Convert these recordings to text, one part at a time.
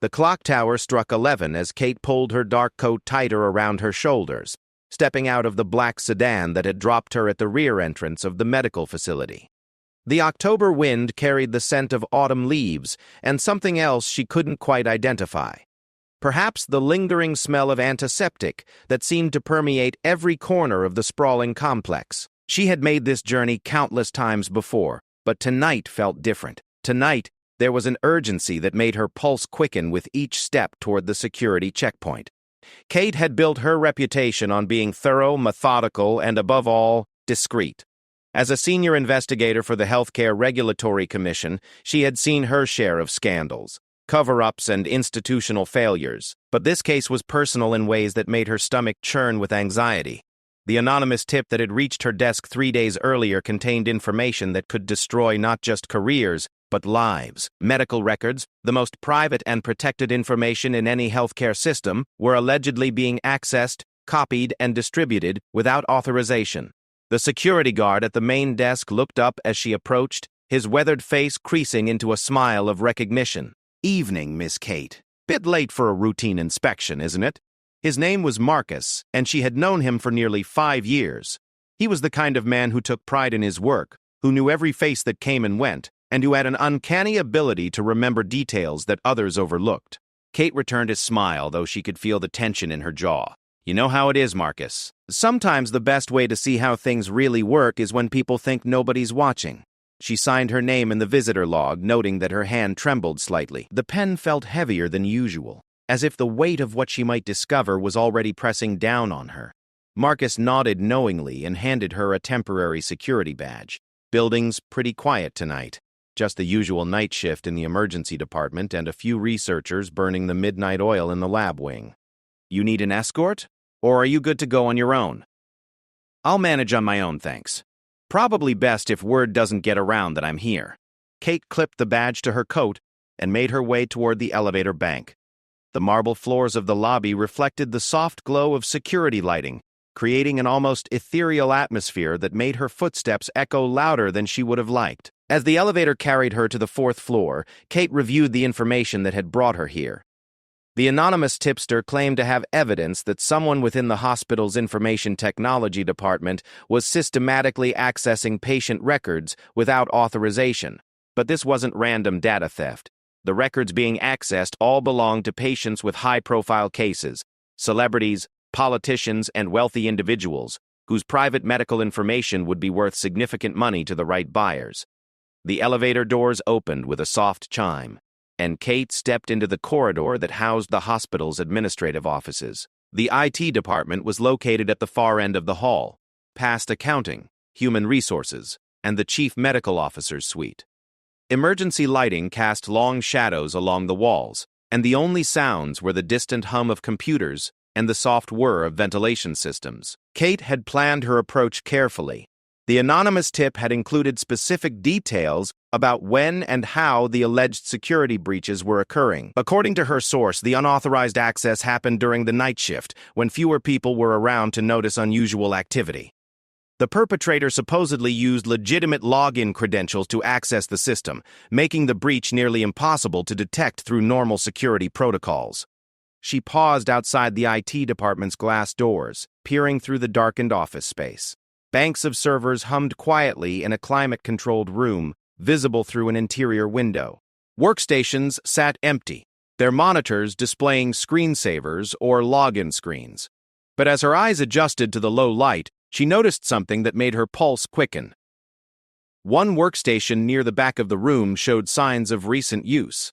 The clock tower struck 11 as Kate pulled her dark coat tighter around her shoulders, stepping out of the black sedan that had dropped her at the rear entrance of the medical facility. The October wind carried the scent of autumn leaves and something else she couldn't quite identify. Perhaps the lingering smell of antiseptic that seemed to permeate every corner of the sprawling complex. She had made this journey countless times before, but tonight felt different. Tonight, there was an urgency that made her pulse quicken with each step toward the security checkpoint. Kate had built her reputation on being thorough, methodical, and above all, discreet. As a senior investigator for the Healthcare Regulatory Commission, she had seen her share of scandals, cover-ups, and institutional failures, but this case was personal in ways that made her stomach churn with anxiety. The anonymous tip that had reached her desk 3 days earlier contained information that could destroy not just careers, but lives. Medical records, the most private and protected information in any healthcare system, were allegedly being accessed, copied, and distributed without authorization. The security guard at the main desk looked up as she approached, his weathered face creasing into a smile of recognition. "Evening, Miss Kate. Bit late for a routine inspection, isn't it?" His name was Marcus, and she had known him for nearly 5 years. He was the kind of man who took pride in his work, who knew every face that came and went, and who had an uncanny ability to remember details that others overlooked. Kate returned his smile, though she could feel the tension in her jaw. "You know how it is, Marcus. Sometimes the best way to see how things really work is when people think nobody's watching." She signed her name in the visitor log, noting that her hand trembled slightly. The pen felt heavier than usual, as if the weight of what she might discover was already pressing down on her. Marcus nodded knowingly and handed her a temporary security badge. "Building's pretty quiet tonight. Just the usual night shift in the emergency department and a few researchers burning the midnight oil in the lab wing. You need an escort? Or are you good to go on your own?" "I'll manage on my own, thanks. Probably best if word doesn't get around that I'm here." Kate clipped the badge to her coat and made her way toward the elevator bank. The marble floors of the lobby reflected the soft glow of security lighting, creating an almost ethereal atmosphere that made her footsteps echo louder than she would have liked. As the elevator carried her to the 4th floor, Kate reviewed the information that had brought her here. The anonymous tipster claimed to have evidence that someone within the hospital's information technology department was systematically accessing patient records without authorization. But this wasn't random data theft. The records being accessed all belonged to patients with high-profile cases, celebrities, politicians, and wealthy individuals, whose private medical information would be worth significant money to the right buyers. The elevator doors opened with a soft chime, and Kate stepped into the corridor that housed the hospital's administrative offices. The IT department was located at the far end of the hall, past accounting, human resources, and the chief medical officer's suite. Emergency lighting cast long shadows along the walls, and the only sounds were the distant hum of computers and the soft whir of ventilation systems. Kate had planned her approach carefully. The anonymous tip had included specific details about when and how the alleged security breaches were occurring. According to her source, the unauthorized access happened during the night shift, when fewer people were around to notice unusual activity. The perpetrator supposedly used legitimate login credentials to access the system, making the breach nearly impossible to detect through normal security protocols. She paused outside the IT department's glass doors, peering through the darkened office space. Banks of servers hummed quietly in a climate-controlled room, visible through an interior window. Workstations sat empty, their monitors displaying screensavers or login screens. But as her eyes adjusted to the low light, she noticed something that made her pulse quicken. One workstation near the back of the room showed signs of recent use.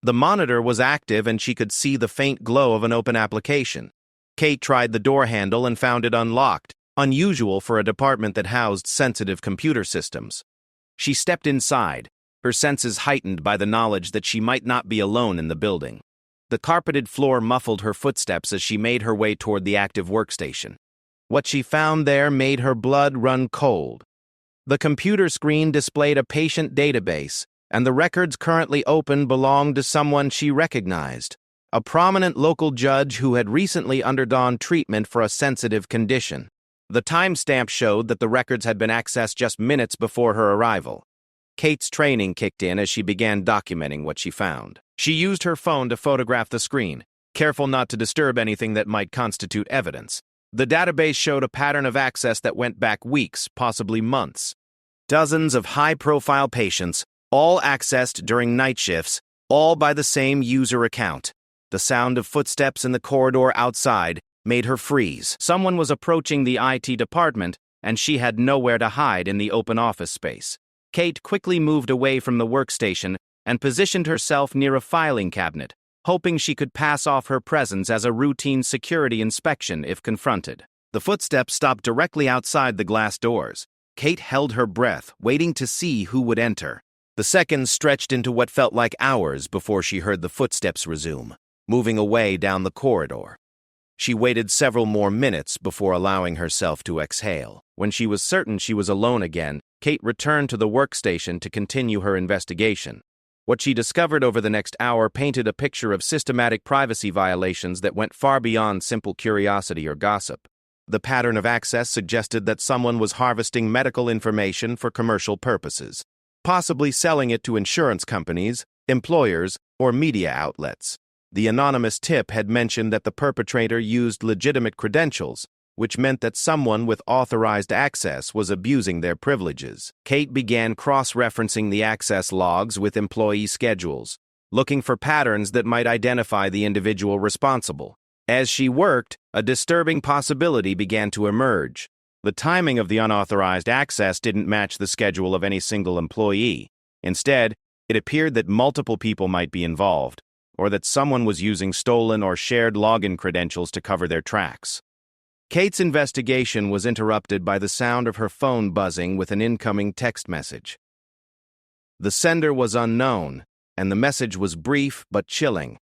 The monitor was active and she could see the faint glow of an open application. Kate tried the door handle and found it unlocked, unusual for a department that housed sensitive computer systems. She stepped inside, her senses heightened by the knowledge that she might not be alone in the building. The carpeted floor muffled her footsteps as she made her way toward the active workstation. What she found there made her blood run cold. The computer screen displayed a patient database, and the records currently open belonged to someone she recognized, a prominent local judge who had recently undergone treatment for a sensitive condition. The timestamp showed that the records had been accessed just minutes before her arrival. Kate's training kicked in as she began documenting what she found. She used her phone to photograph the screen, careful not to disturb anything that might constitute evidence. The database showed a pattern of access that went back weeks, possibly months. Dozens of high-profile patients, all accessed during night shifts, all by the same user account. The sound of footsteps in the corridor outside made her freeze. Someone was approaching the IT department, and she had nowhere to hide in the open office space. Kate quickly moved away from the workstation and positioned herself near a filing cabinet, hoping she could pass off her presence as a routine security inspection if confronted. The footsteps stopped directly outside the glass doors. Kate held her breath, waiting to see who would enter. The seconds stretched into what felt like hours before she heard the footsteps resume, moving away down the corridor. She waited several more minutes before allowing herself to exhale. When she was certain she was alone again, Kate returned to the workstation to continue her investigation. What she discovered over the next hour painted a picture of systematic privacy violations that went far beyond simple curiosity or gossip. The pattern of access suggested that someone was harvesting medical information for commercial purposes, possibly selling it to insurance companies, employers, or media outlets. The anonymous tip had mentioned that the perpetrator used legitimate credentials, which meant that someone with authorized access was abusing their privileges. Kate began cross-referencing the access logs with employee schedules, looking for patterns that might identify the individual responsible. As she worked, a disturbing possibility began to emerge. The timing of the unauthorized access didn't match the schedule of any single employee. Instead, it appeared that multiple people might be involved, or that someone was using stolen or shared login credentials to cover their tracks. Kate's investigation was interrupted by the sound of her phone buzzing with an incoming text message. The sender was unknown, and the message was brief but chilling.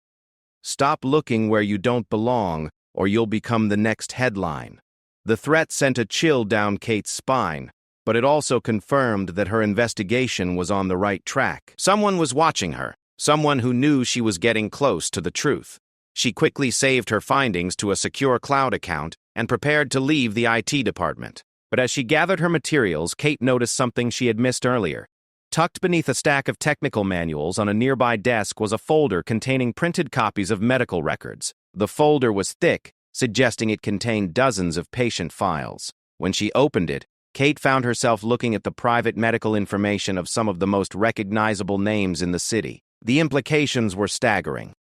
"Stop looking where you don't belong, or you'll become the next headline." The threat sent a chill down Kate's spine, but it also confirmed that her investigation was on the right track. Someone was watching her, someone who knew she was getting close to the truth. She quickly saved her findings to a secure cloud account and prepared to leave the IT department. But as she gathered her materials, Kate noticed something she had missed earlier. Tucked beneath a stack of technical manuals on a nearby desk was a folder containing printed copies of medical records. The folder was thick, suggesting it contained dozens of patient files. When she opened it, Kate found herself looking at the private medical information of some of the most recognizable names in the city. The implications were staggering.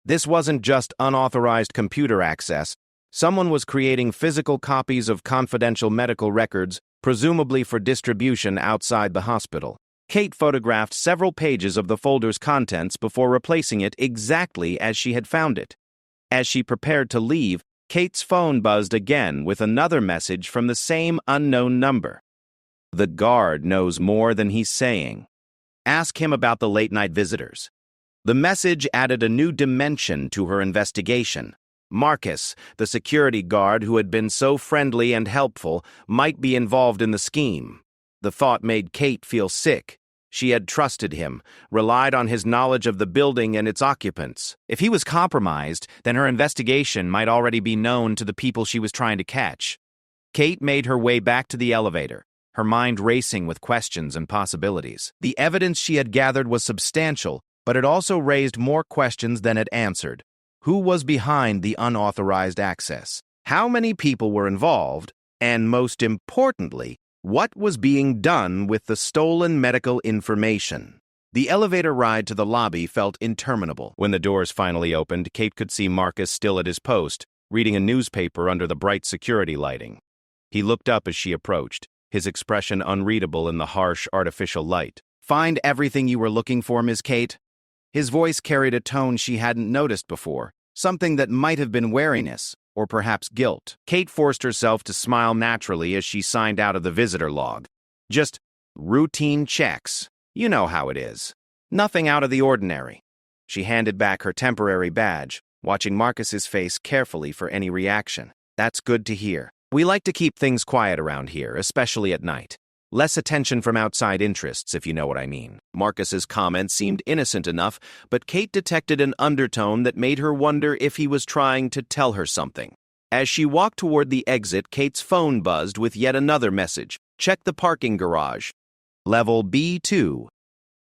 This wasn't just unauthorized computer access. Someone was creating physical copies of confidential medical records, presumably for distribution outside the hospital. Kate photographed several pages of the folder's contents before replacing it exactly as she had found it. As she prepared to leave, Kate's phone buzzed again with another message from the same unknown number. "The guard knows more than he's saying. Ask him about the late-night visitors." The message added a new dimension to her investigation. Marcus, the security guard who had been so friendly and helpful, might be involved in the scheme. The thought made Kate feel sick. She had trusted him, relied on his knowledge of the building and its occupants. If he was compromised, then her investigation might already be known to the people she was trying to catch. Kate made her way back to the elevator, her mind racing with questions and possibilities. The evidence she had gathered was substantial, but it also raised more questions than it answered. Who was behind the unauthorized access? How many people were involved? And most importantly, what was being done with the stolen medical information? The elevator ride to the lobby felt interminable. When the doors finally opened, Kate could see Marcus still at his post, reading a newspaper under the bright security lighting. He looked up as she approached, his expression unreadable in the harsh, artificial light. "Find everything you were looking for, Ms. Kate?" His voice carried a tone she hadn't noticed before, something that might have been wariness, or perhaps guilt. Kate forced herself to smile naturally as she signed out of the visitor log. Just routine checks. You know how it is. Nothing out of the ordinary. She handed back her temporary badge, watching Marcus's face carefully for any reaction. "That's good to hear. We like to keep things quiet around here, especially at night. Less attention from outside interests, if you know what I mean." Marcus's comment seemed innocent enough, but Kate detected an undertone that made her wonder if he was trying to tell her something. As she walked toward the exit, Kate's phone buzzed with yet another message. "Check the parking garage." Level B2.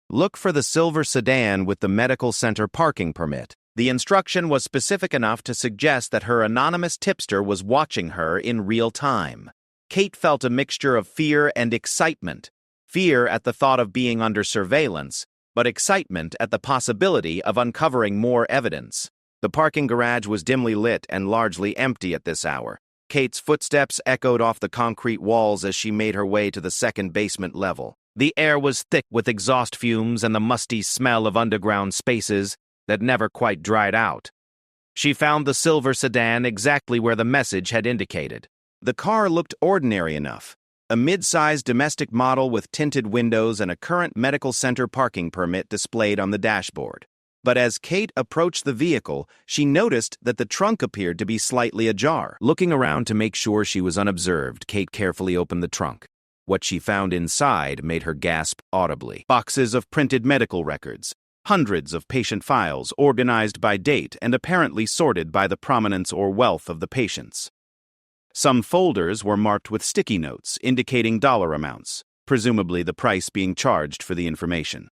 Look for the silver sedan with the medical center parking permit. The instruction was specific enough to suggest that her anonymous tipster was watching her in real time. Kate felt a mixture of fear and excitement. Fear at the thought of being under surveillance, but excitement at the possibility of uncovering more evidence. The parking garage was dimly lit and largely empty at this hour. Kate's footsteps echoed off the concrete walls as she made her way to the second basement level. The air was thick with exhaust fumes and the musty smell of underground spaces that never quite dried out. She found the silver sedan exactly where the message had indicated. The car looked ordinary enough. A mid-sized domestic model with tinted windows and a current medical center parking permit displayed on the dashboard. But as Kate approached the vehicle, she noticed that the trunk appeared to be slightly ajar. Looking around to make sure she was unobserved, Kate carefully opened the trunk. What she found inside made her gasp audibly. Boxes of printed medical records. Hundreds of patient files organized by date and apparently sorted by the prominence or wealth of the patients. Some folders were marked with sticky notes indicating dollar amounts, presumably the price being charged for the information.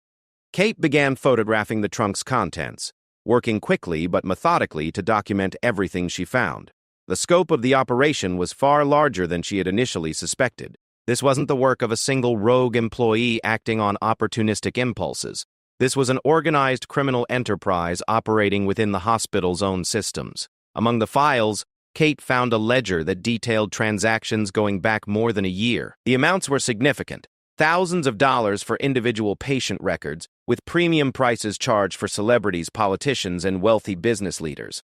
Kate began photographing the trunk's contents, working quickly but methodically to document everything she found. The scope of the operation was far larger than she had initially suspected. This wasn't the work of a single rogue employee acting on opportunistic impulses. This was an organized criminal enterprise operating within the hospital's own systems. Among the files, Kate found a ledger that detailed transactions going back more than a year. The amounts were significant. Thousands of dollars for individual patient records, with premium prices charged for celebrities, politicians, and wealthy business leaders.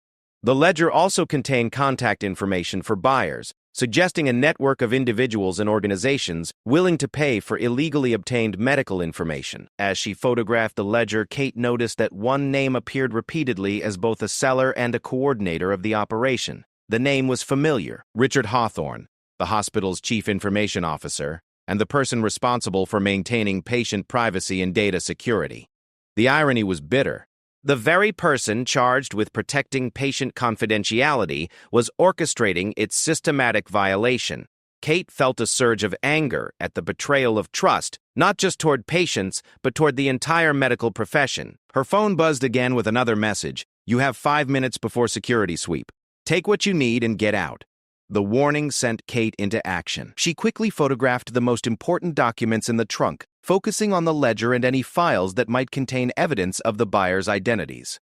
The ledger also contained contact information for buyers, suggesting a network of individuals and organizations willing to pay for illegally obtained medical information. As she photographed the ledger, Kate noticed that one name appeared repeatedly as both a seller and a coordinator of the operation. The name was familiar: Richard Hawthorne, the hospital's chief information officer, and the person responsible for maintaining patient privacy and data security. The irony was bitter. The very person charged with protecting patient confidentiality was orchestrating its systematic violation. Kate felt a surge of anger at the betrayal of trust, not just toward patients, but toward the entire medical profession. Her phone buzzed again with another message: "You have 5 minutes before security sweep. Take what you need and get out." The warning sent Kate into action. She quickly photographed the most important documents in the trunk, focusing on the ledger and any files that might contain evidence of the buyer's identities.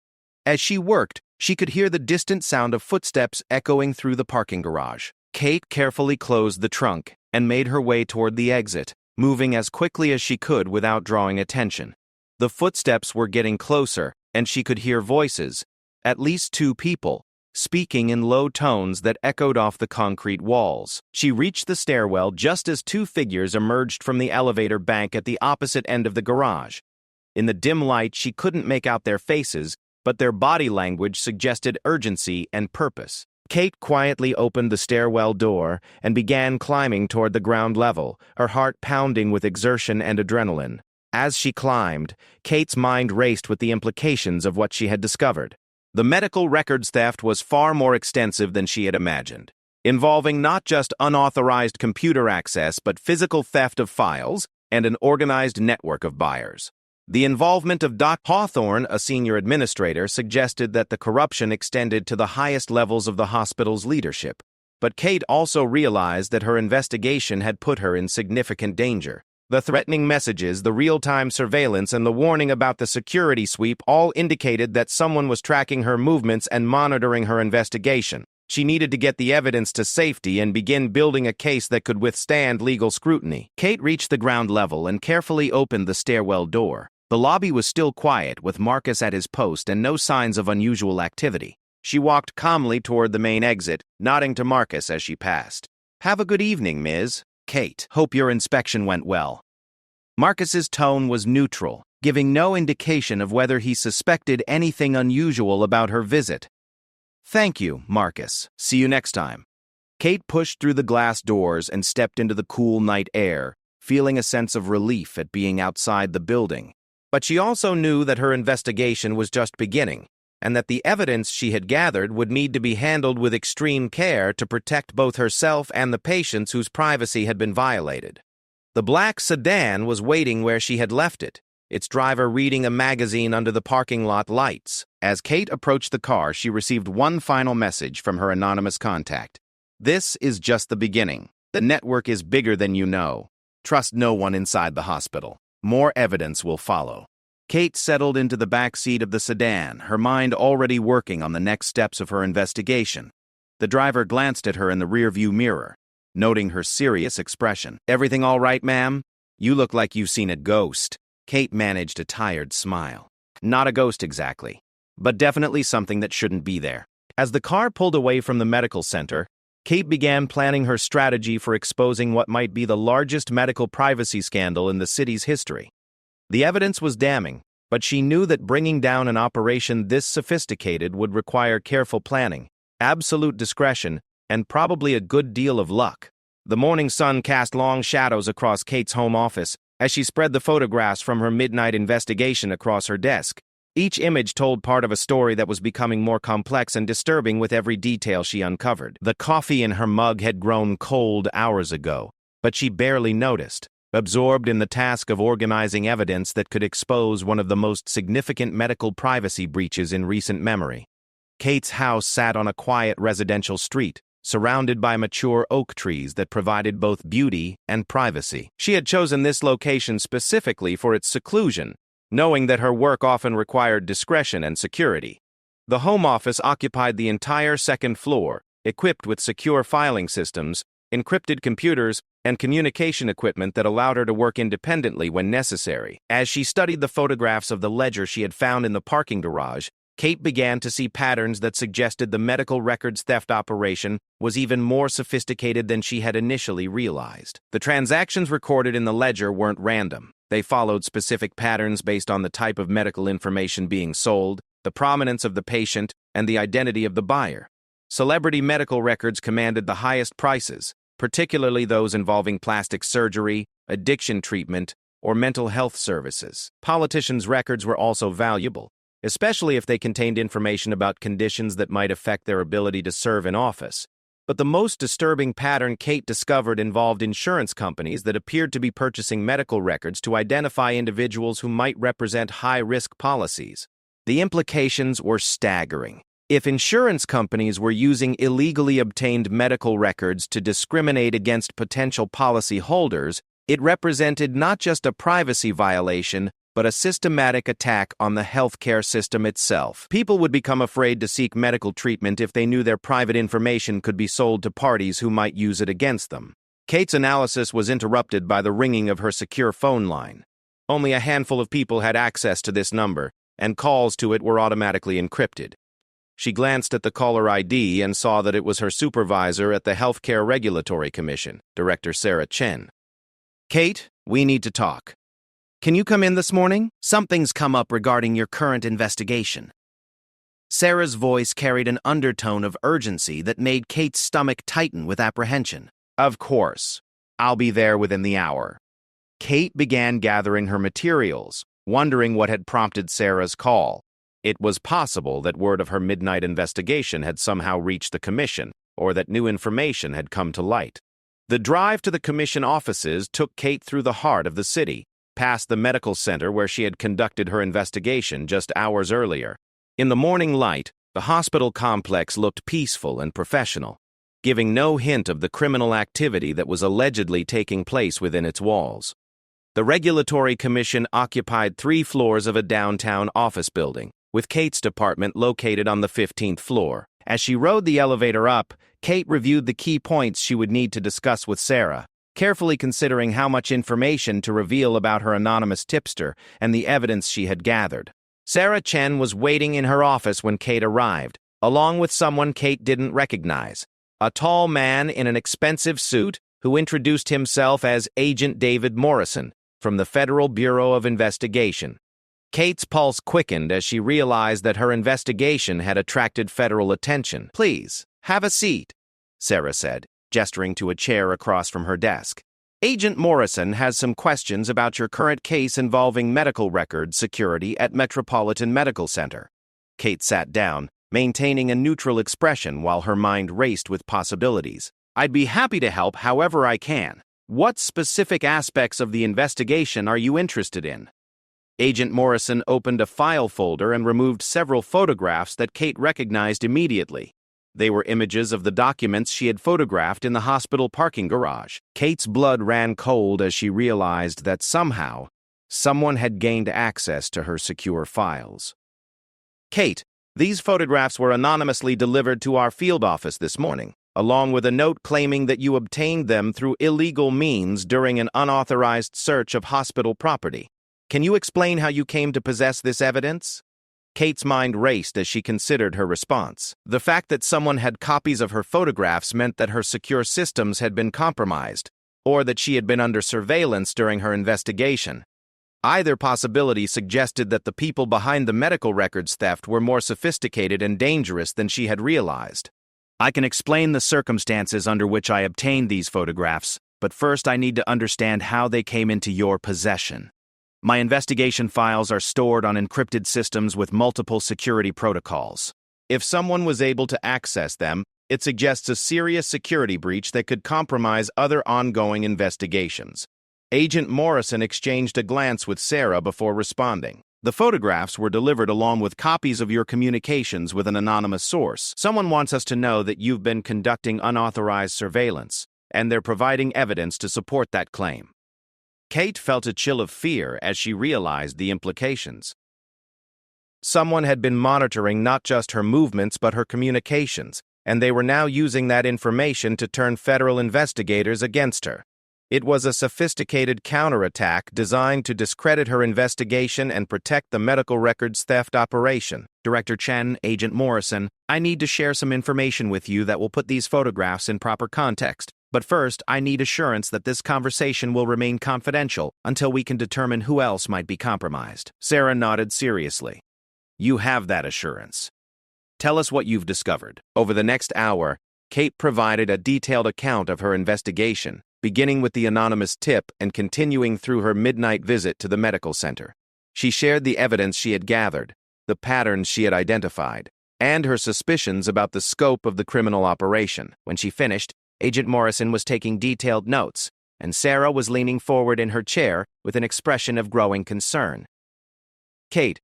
As she worked, she could hear the distant sound of footsteps echoing through the parking garage. Kate carefully closed the trunk and made her way toward the exit, moving as quickly as she could without drawing attention. The footsteps were getting closer, and she could hear voices, at least 2 people, speaking in low tones that echoed off the concrete walls. She reached the stairwell just as 2 figures emerged from the elevator bank at the opposite end of the garage. In the dim light, she couldn't make out their faces, but their body language suggested urgency and purpose. Kate quietly opened the stairwell door and began climbing toward the ground level, her heart pounding with exertion and adrenaline. As she climbed, Kate's mind raced with the implications of what she had discovered. The medical records theft was far more extensive than she had imagined, involving not just unauthorized computer access but physical theft of files and an organized network of buyers. The involvement of Dr. Hawthorne, a senior administrator, suggested that the corruption extended to the highest levels of the hospital's leadership. But Kate also realized that her investigation had put her in significant danger. The threatening messages, the real-time surveillance, and the warning about the security sweep all indicated that someone was tracking her movements and monitoring her investigation. She needed to get the evidence to safety and begin building a case that could withstand legal scrutiny. Kate reached the ground level and carefully opened the stairwell door. The lobby was still quiet, with Marcus at his post and no signs of unusual activity. She walked calmly toward the main exit, nodding to Marcus as she passed. "Have a good evening, Ms. Kate. Hope your inspection went well." Marcus's tone was neutral, giving no indication of whether he suspected anything unusual about her visit. "Thank you, Marcus. See you next time." Kate pushed through the glass doors and stepped into the cool night air, feeling a sense of relief at being outside the building. But she also knew that her investigation was just beginning, and that the evidence she had gathered would need to be handled with extreme care to protect both herself and the patients whose privacy had been violated. The black sedan was waiting where she had left it, its driver reading a magazine under the parking lot lights. As Kate approached the car, she received one final message from her anonymous contact. "This is just the beginning. The network is bigger than you know. Trust no one inside the hospital. More evidence will follow." Kate settled into the back seat of the sedan, her mind already working on the next steps of her investigation. The driver glanced at her in the rearview mirror, noting her serious expression. "Everything all right, ma'am? You look like you've seen a ghost." Kate managed a tired smile. "Not a ghost exactly, but definitely something that shouldn't be there." As the car pulled away from the medical center, Kate began planning her strategy for exposing what might be the largest medical privacy scandal in the city's history. The evidence was damning, but she knew that bringing down an operation this sophisticated would require careful planning, absolute discretion, and probably a good deal of luck. The morning sun cast long shadows across Kate's home office as she spread the photographs from her midnight investigation across her desk. Each image told part of a story that was becoming more complex and disturbing with every detail she uncovered. The coffee in her mug had grown cold hours ago, but she barely noticed, absorbed in the task of organizing evidence that could expose one of the most significant medical privacy breaches in recent memory. Kate's house sat on a quiet residential street, surrounded by mature oak trees that provided both beauty and privacy. She had chosen this location specifically for its seclusion, knowing that her work often required discretion and security. The home office occupied the entire second floor, equipped with secure filing systems, encrypted computers, and communication equipment that allowed her to work independently when necessary. As she studied the photographs of the ledger she had found in the parking garage, Kate began to see patterns that suggested the medical records theft operation was even more sophisticated than she had initially realized. The transactions recorded in the ledger weren't random. They followed specific patterns based on the type of medical information being sold, the prominence of the patient, and the identity of the buyer. Celebrity medical records commanded the highest prices, particularly those involving plastic surgery, addiction treatment, or mental health services. Politicians' records were also valuable, especially if they contained information about conditions that might affect their ability to serve in office. But the most disturbing pattern Kate discovered involved insurance companies that appeared to be purchasing medical records to identify individuals who might represent high-risk policies. The implications were staggering. If insurance companies were using illegally obtained medical records to discriminate against potential policy holders, it represented not just a privacy violation, but a systematic attack on the healthcare system itself. People would become afraid to seek medical treatment if they knew their private information could be sold to parties who might use it against them. Kate's analysis was interrupted by the ringing of her secure phone line. Only a handful of people had access to this number, and calls to it were automatically encrypted. She glanced at the caller ID and saw that it was her supervisor at the Healthcare Regulatory Commission, Director Sarah Chen. "Kate, we need to talk. Can you come in this morning? Something's come up regarding your current investigation." Sarah's voice carried an undertone of urgency that made Kate's stomach tighten with apprehension. "Of course. I'll be there within the hour." Kate began gathering her materials, wondering what had prompted Sarah's call. It was possible that word of her midnight investigation had somehow reached the commission, or that new information had come to light. The drive to the commission offices took Kate through the heart of the city, past the medical center where she had conducted her investigation just hours earlier. In the morning light, the hospital complex looked peaceful and professional, giving no hint of the criminal activity that was allegedly taking place within its walls. The Regulatory Commission occupied 3 floors of a downtown office building, with Kate's department located on the 15th floor. As she rode the elevator up, Kate reviewed the key points she would need to discuss with Sarah, carefully considering how much information to reveal about her anonymous tipster and the evidence she had gathered. Sarah Chen was waiting in her office when Kate arrived, along with someone Kate didn't recognize, a tall man in an expensive suit who introduced himself as Agent David Morrison from the Federal Bureau of Investigation. Kate's pulse quickened as she realized that her investigation had attracted federal attention. "Please, have a seat," Sarah said, gesturing to a chair across from her desk. "Agent Morrison has some questions about your current case involving medical record security at Metropolitan Medical Center." Kate sat down, maintaining a neutral expression while her mind raced with possibilities. "I'd be happy to help however I can. What specific aspects of the investigation are you interested in? Agent Morrison opened a file folder and removed several photographs that Kate recognized immediately. They were images of the documents she had photographed in the hospital parking garage. Kate's blood ran cold as she realized that somehow, someone had gained access to her secure files. Kate, these photographs were anonymously delivered to our field office this morning, along with a note claiming that you obtained them through illegal means during an unauthorized search of hospital property. Can you explain how you came to possess this evidence? Kate's mind raced as she considered her response. The fact that someone had copies of her photographs meant that her secure systems had been compromised, or that she had been under surveillance during her investigation. Either possibility suggested that the people behind the medical records theft were more sophisticated and dangerous than she had realized. I can explain the circumstances under which I obtained these photographs, but first I need to understand how they came into your possession. My investigation files are stored on encrypted systems with multiple security protocols. If someone was able to access them, it suggests a serious security breach that could compromise other ongoing investigations. Agent Morrison exchanged a glance with Sarah before responding. The photographs were delivered along with copies of your communications with an anonymous source. Someone wants us to know that you've been conducting unauthorized surveillance, and they're providing evidence to support that claim. Kate felt a chill of fear as she realized the implications. Someone had been monitoring not just her movements but her communications, and they were now using that information to turn federal investigators against her. It was a sophisticated counterattack designed to discredit her investigation and protect the medical records theft operation. Director Chen, Agent Morrison, I need to share some information with you that will put these photographs in proper context. But first, I need assurance that this conversation will remain confidential until we can determine who else might be compromised. Sarah nodded seriously. You have that assurance. Tell us what you've discovered. Over the next hour, Kate provided a detailed account of her investigation, beginning with the anonymous tip and continuing through her midnight visit to the medical center. She shared the evidence she had gathered, the patterns she had identified, and her suspicions about the scope of the criminal operation. When she finished, Agent Morrison was taking detailed notes, and Sarah was leaning forward in her chair with an expression of growing concern. Kate,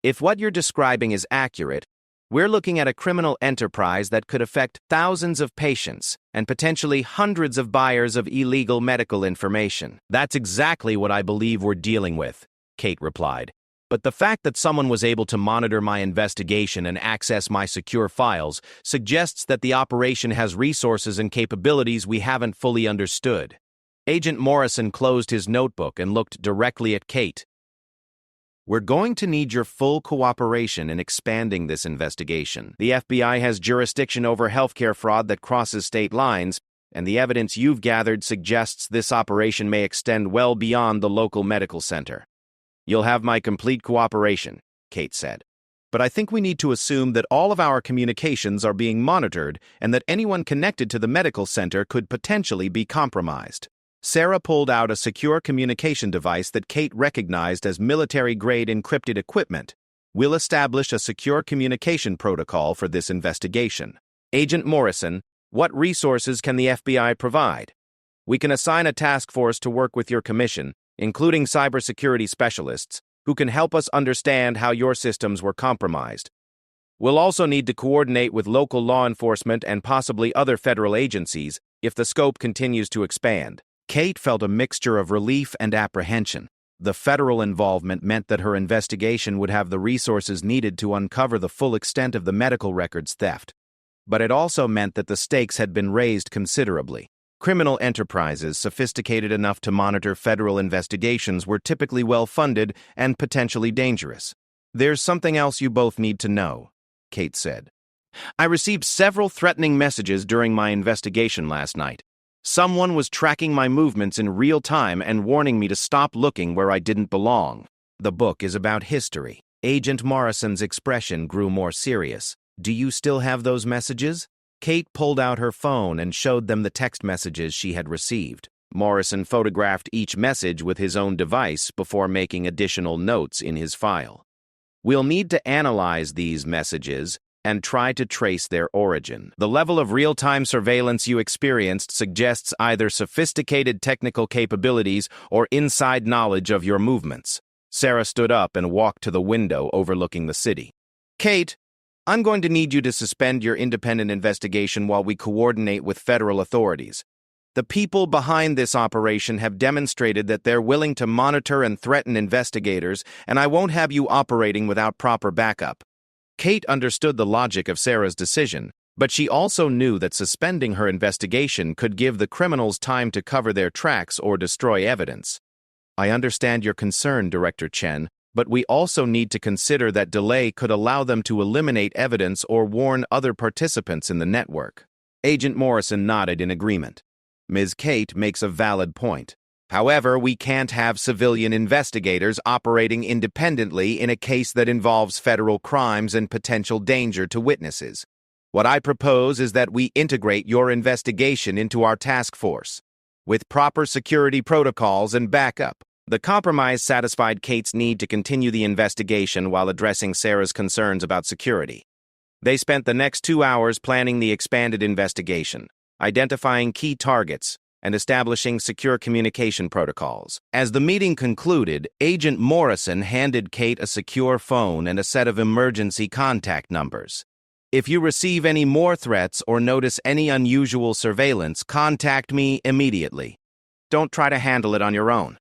if what you're describing is accurate, we're looking at a criminal enterprise that could affect thousands of patients and potentially hundreds of buyers of illegal medical information. That's exactly what I believe we're dealing with, Kate replied. But the fact that someone was able to monitor my investigation and access my secure files suggests that the operation has resources and capabilities we haven't fully understood. Agent Morrison closed his notebook and looked directly at Kate. We're going to need your full cooperation in expanding this investigation. The FBI has jurisdiction over healthcare fraud that crosses state lines, and the evidence you've gathered suggests this operation may extend well beyond the local medical center. You'll have my complete cooperation, Kate said. But I think we need to assume that all of our communications are being monitored and that anyone connected to the medical center could potentially be compromised. Sarah pulled out a secure communication device that Kate recognized as military-grade encrypted equipment. We'll establish a secure communication protocol for this investigation. Agent Morrison, what resources can the FBI provide? We can assign a task force to work with your commission, including cybersecurity specialists, who can help us understand how your systems were compromised. We'll also need to coordinate with local law enforcement and possibly other federal agencies if the scope continues to expand. Kate felt a mixture of relief and apprehension. The federal involvement meant that her investigation would have the resources needed to uncover the full extent of the medical records theft. But it also meant that the stakes had been raised considerably. Criminal enterprises sophisticated enough to monitor federal investigations were typically well-funded and potentially dangerous. There's something else you both need to know, Kate said. I received several threatening messages during my investigation last night. Someone was tracking my movements in real time and warning me to stop looking where I didn't belong. The book is about history. Agent Morrison's expression grew more serious. Do you still have those messages? Kate pulled out her phone and showed them the text messages she had received. Morrison photographed each message with his own device before making additional notes in his file. We'll need to analyze these messages and try to trace their origin. The level of real-time surveillance you experienced suggests either sophisticated technical capabilities or inside knowledge of your movements. Sarah stood up and walked to the window overlooking the city. Kate, I'm going to need you to suspend your independent investigation while we coordinate with federal authorities. The people behind this operation have demonstrated that they're willing to monitor and threaten investigators, and I won't have you operating without proper backup. Kate understood the logic of Sarah's decision, but she also knew that suspending her investigation could give the criminals time to cover their tracks or destroy evidence. I understand your concern, Director Chen, but we also need to consider that delay could allow them to eliminate evidence or warn other participants in the network. Agent Morrison nodded in agreement. Ms. Kate makes a valid point. However, we can't have civilian investigators operating independently in a case that involves federal crimes and potential danger to witnesses. What I propose is that we integrate your investigation into our task force, with proper security protocols and backup. The compromise satisfied Kate's need to continue the investigation while addressing Sarah's concerns about security. They spent the next 2 hours planning the expanded investigation, identifying key targets, and establishing secure communication protocols. As the meeting concluded, Agent Morrison handed Kate a secure phone and a set of emergency contact numbers. If you receive any more threats or notice any unusual surveillance, contact me immediately. Don't try to handle it on your own.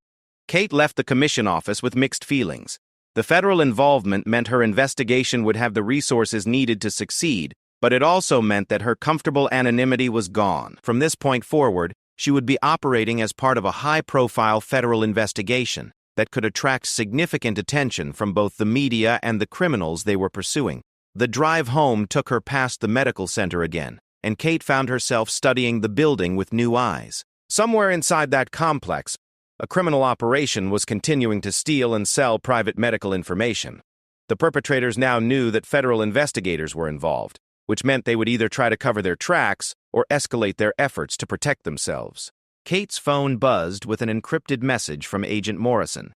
Kate left the commission office with mixed feelings. The federal involvement meant her investigation would have the resources needed to succeed, but it also meant that her comfortable anonymity was gone. From this point forward, she would be operating as part of a high-profile federal investigation that could attract significant attention from both the media and the criminals they were pursuing. The drive home took her past the medical center again, and Kate found herself studying the building with new eyes. Somewhere inside that complex, a criminal operation was continuing to steal and sell private medical information. The perpetrators now knew that federal investigators were involved, which meant they would either try to cover their tracks or escalate their efforts to protect themselves. Kate's phone buzzed with an encrypted message from Agent Morrison.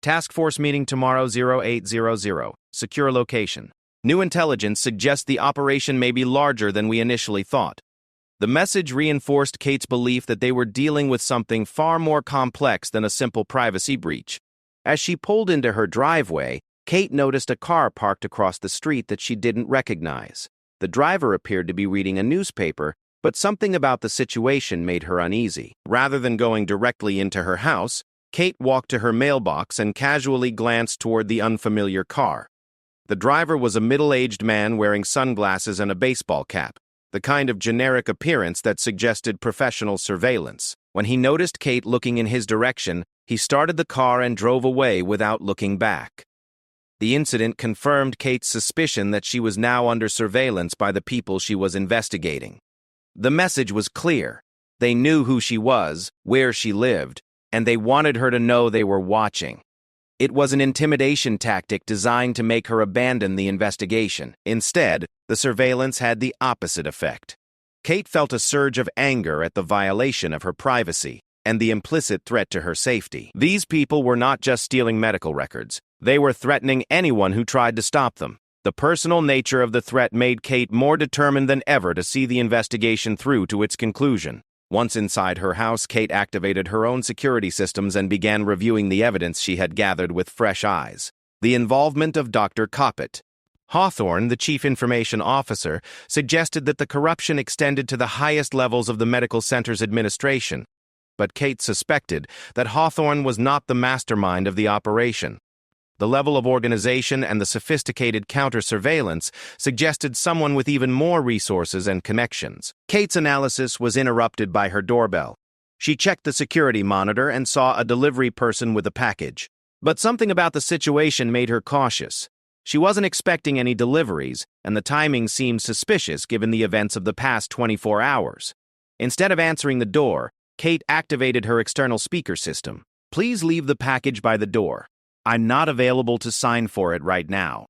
Task Force meeting tomorrow 0800. Secure location. New intelligence suggests the operation may be larger than we initially thought. The message reinforced Kate's belief that they were dealing with something far more complex than a simple privacy breach. As she pulled into her driveway, Kate noticed a car parked across the street that she didn't recognize. The driver appeared to be reading a newspaper, but something about the situation made her uneasy. Rather than going directly into her house, Kate walked to her mailbox and casually glanced toward the unfamiliar car. The driver was a middle-aged man wearing sunglasses and a baseball cap, the kind of generic appearance that suggested professional surveillance. When he noticed Kate looking in his direction, he started the car and drove away without looking back. The incident confirmed Kate's suspicion that she was now under surveillance by the people she was investigating. The message was clear. They knew who she was, where she lived, and they wanted her to know they were watching. It was an intimidation tactic designed to make her abandon the investigation. Instead, the surveillance had the opposite effect. Kate felt a surge of anger at the violation of her privacy and the implicit threat to her safety. These people were not just stealing medical records. They were threatening anyone who tried to stop them. The personal nature of the threat made Kate more determined than ever to see the investigation through to its conclusion. Once inside her house, Kate activated her own security systems and began reviewing the evidence she had gathered with fresh eyes. The involvement of Dr. Coppett. Hawthorne, the chief information officer, suggested that the corruption extended to the highest levels of the medical center's administration. But Kate suspected that Hawthorne was not the mastermind of the operation. The level of organization and the sophisticated counter-surveillance suggested someone with even more resources and connections. Kate's analysis was interrupted by her doorbell. She checked the security monitor and saw a delivery person with a package. But something about the situation made her cautious. She wasn't expecting any deliveries, and the timing seemed suspicious given the events of the past 24 hours. Instead of answering the door, Kate activated her external speaker system. Please leave the package by the door. I'm not available to sign for it right now.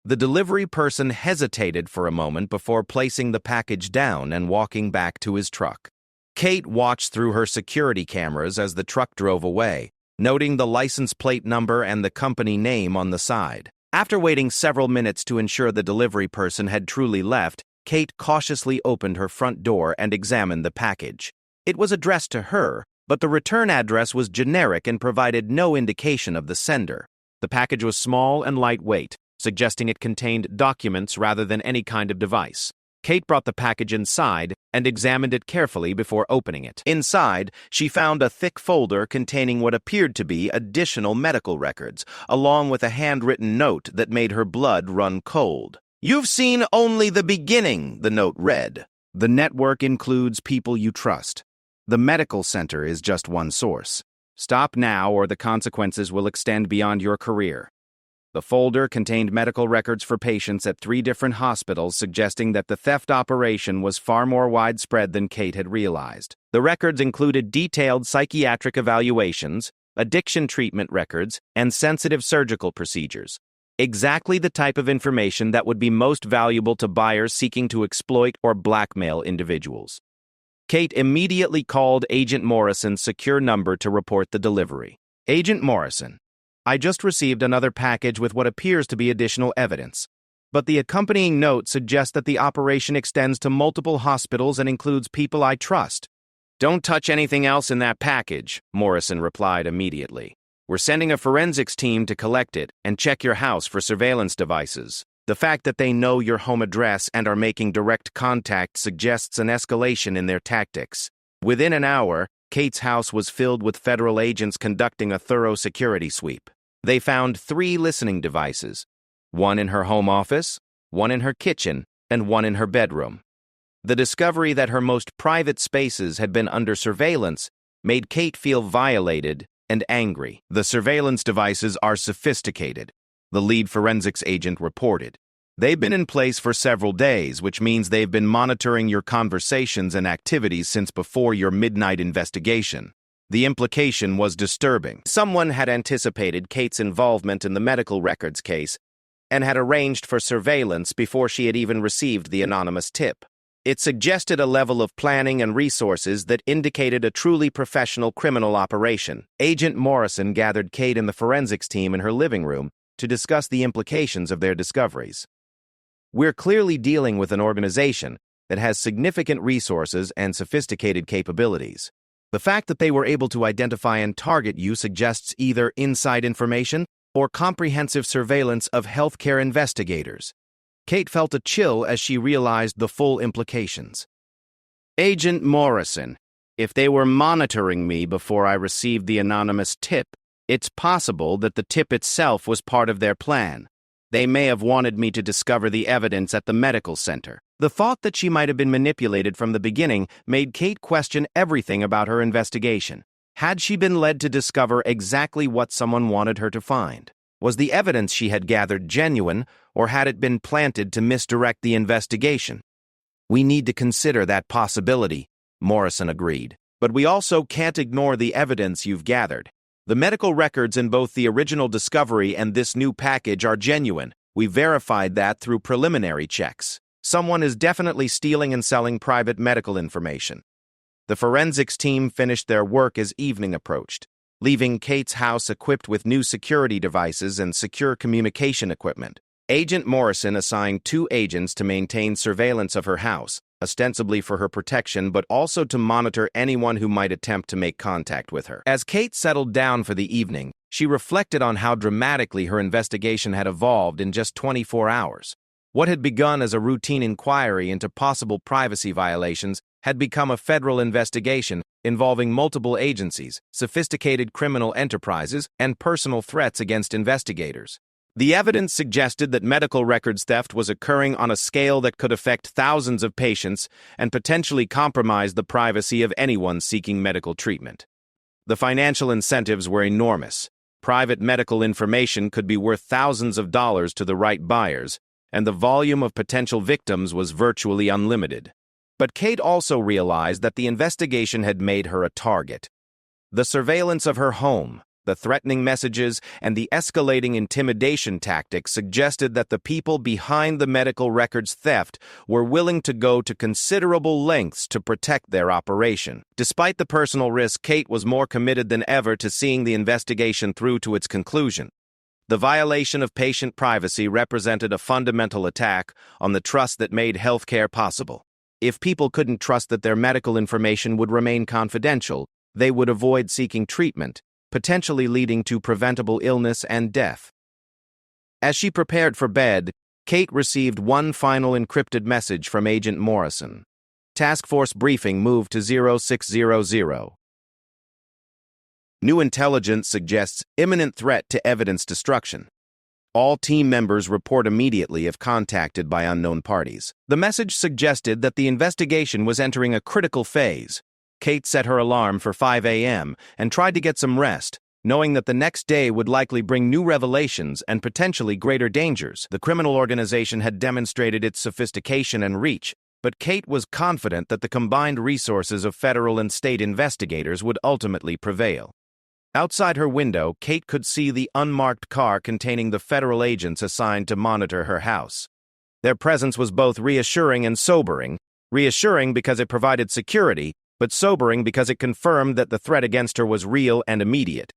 The delivery person hesitated for a moment before placing the package down and walking back to his truck. Kate watched through her security cameras as the truck drove away, noting the license plate number and the company name on the side. After waiting several minutes to ensure the delivery person had truly left, Kate cautiously opened her front door and examined the package. It was addressed to her, but the return address was generic and provided no indication of the sender. The package was small and lightweight, suggesting it contained documents rather than any kind of device. Kate brought the package inside and examined it carefully before opening it. Inside, she found a thick folder containing what appeared to be additional medical records, along with a handwritten note that made her blood run cold. "You've seen only the beginning," the note read. "The network includes people you trust. The medical center is just one source. Stop now or the consequences will extend beyond your career." The folder contained medical records for patients at 3 different hospitals, suggesting that the theft operation was far more widespread than Kate had realized. The records included detailed psychiatric evaluations, addiction treatment records, and sensitive surgical procedures. Exactly the type of information that would be most valuable to buyers seeking to exploit or blackmail individuals. Kate immediately called Agent Morrison's secure number to report the delivery. "Agent Morrison, I just received another package with what appears to be additional evidence, but the accompanying note suggests that the operation extends to multiple hospitals and includes people I trust." "Don't touch anything else in that package," Morrison replied immediately. "We're sending a forensics team to collect it and check your house for surveillance devices. The fact that they know your home address and are making direct contact suggests an escalation in their tactics." Within an hour, Kate's house was filled with federal agents conducting a thorough security sweep. They found 3 listening devices, one in her home office, one in her kitchen, and one in her bedroom. The discovery that her most private spaces had been under surveillance made Kate feel violated and angry. "The surveillance devices are sophisticated," the lead forensics agent reported. "They've been in place for several days, which means they've been monitoring your conversations and activities since before your midnight investigation." The implication was disturbing. Someone had anticipated Kate's involvement in the medical records case and had arranged for surveillance before she had even received the anonymous tip. It suggested a level of planning and resources that indicated a truly professional criminal operation. Agent Morrison gathered Kate and the forensics team in her living room to discuss the implications of their discoveries. "We're clearly dealing with an organization that has significant resources and sophisticated capabilities. The fact that they were able to identify and target you suggests either inside information or comprehensive surveillance of healthcare investigators." Kate felt a chill as she realized the full implications. "Agent Morrison, if they were monitoring me before I received the anonymous tip, it's possible that the tip itself was part of their plan. They may have wanted me to discover the evidence at the medical center." The thought that she might have been manipulated from the beginning made Kate question everything about her investigation. Had she been led to discover exactly what someone wanted her to find? Was the evidence she had gathered genuine, or had it been planted to misdirect the investigation? "We need to consider that possibility," Morrison agreed. "But we also can't ignore the evidence you've gathered. The medical records in both the original discovery and this new package are genuine. We verified that through preliminary checks. Someone is definitely stealing and selling private medical information." The forensics team finished their work as evening approached, leaving Kate's house equipped with new security devices and secure communication equipment. Agent Morrison assigned 2 agents to maintain surveillance of her house, ostensibly for her protection but also to monitor anyone who might attempt to make contact with her. As Kate settled down for the evening, she reflected on how dramatically her investigation had evolved in just 24 hours. What had begun as a routine inquiry into possible privacy violations had become a federal investigation involving multiple agencies, sophisticated criminal enterprises, and personal threats against investigators. The evidence suggested that medical records theft was occurring on a scale that could affect thousands of patients and potentially compromise the privacy of anyone seeking medical treatment. The financial incentives were enormous. Private medical information could be worth thousands of dollars to the right buyers, and the volume of potential victims was virtually unlimited. But Kate also realized that the investigation had made her a target. The surveillance of her home, the threatening messages, and the escalating intimidation tactics suggested that the people behind the medical records theft were willing to go to considerable lengths to protect their operation. Despite the personal risk, Kate was more committed than ever to seeing the investigation through to its conclusion. The violation of patient privacy represented a fundamental attack on the trust that made healthcare possible. If people couldn't trust that their medical information would remain confidential, they would avoid seeking treatment, potentially leading to preventable illness and death. As she prepared for bed, Kate received one final encrypted message from Agent Morrison. Task Force briefing moved to 0600. New intelligence suggests imminent threat to evidence destruction. All team members report immediately if contacted by unknown parties. The message suggested that the investigation was entering a critical phase. Kate set her alarm for 5 a.m. and tried to get some rest, knowing that the next day would likely bring new revelations and potentially greater dangers. The criminal organization had demonstrated its sophistication and reach, but Kate was confident that the combined resources of federal and state investigators would ultimately prevail. Outside her window, Kate could see the unmarked car containing the federal agents assigned to monitor her house. Their presence was both reassuring and sobering. Reassuring because it provided security, but sobering because it confirmed that the threat against her was real and immediate.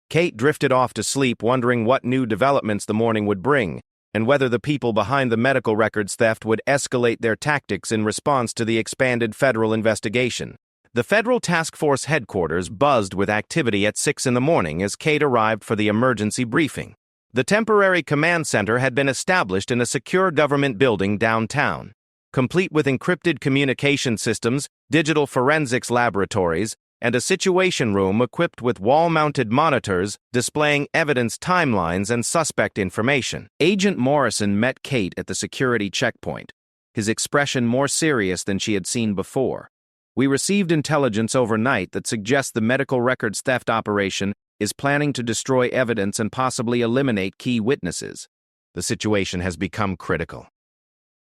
Kate drifted off to sleep, wondering what new developments the morning would bring, and whether the people behind the medical records theft would escalate their tactics in response to the expanded federal investigation. The Federal Task Force headquarters buzzed with activity at 6 in the morning as Kate arrived for the emergency briefing. The temporary command center had been established in a secure government building downtown, complete with encrypted communication systems, digital forensics laboratories, and a situation room equipped with wall-mounted monitors displaying evidence timelines and suspect information. Agent Morrison met Kate at the security checkpoint, his expression more serious than she had seen before. "We received intelligence overnight that suggests the medical records theft operation is planning to destroy evidence and possibly eliminate key witnesses. The situation has become critical."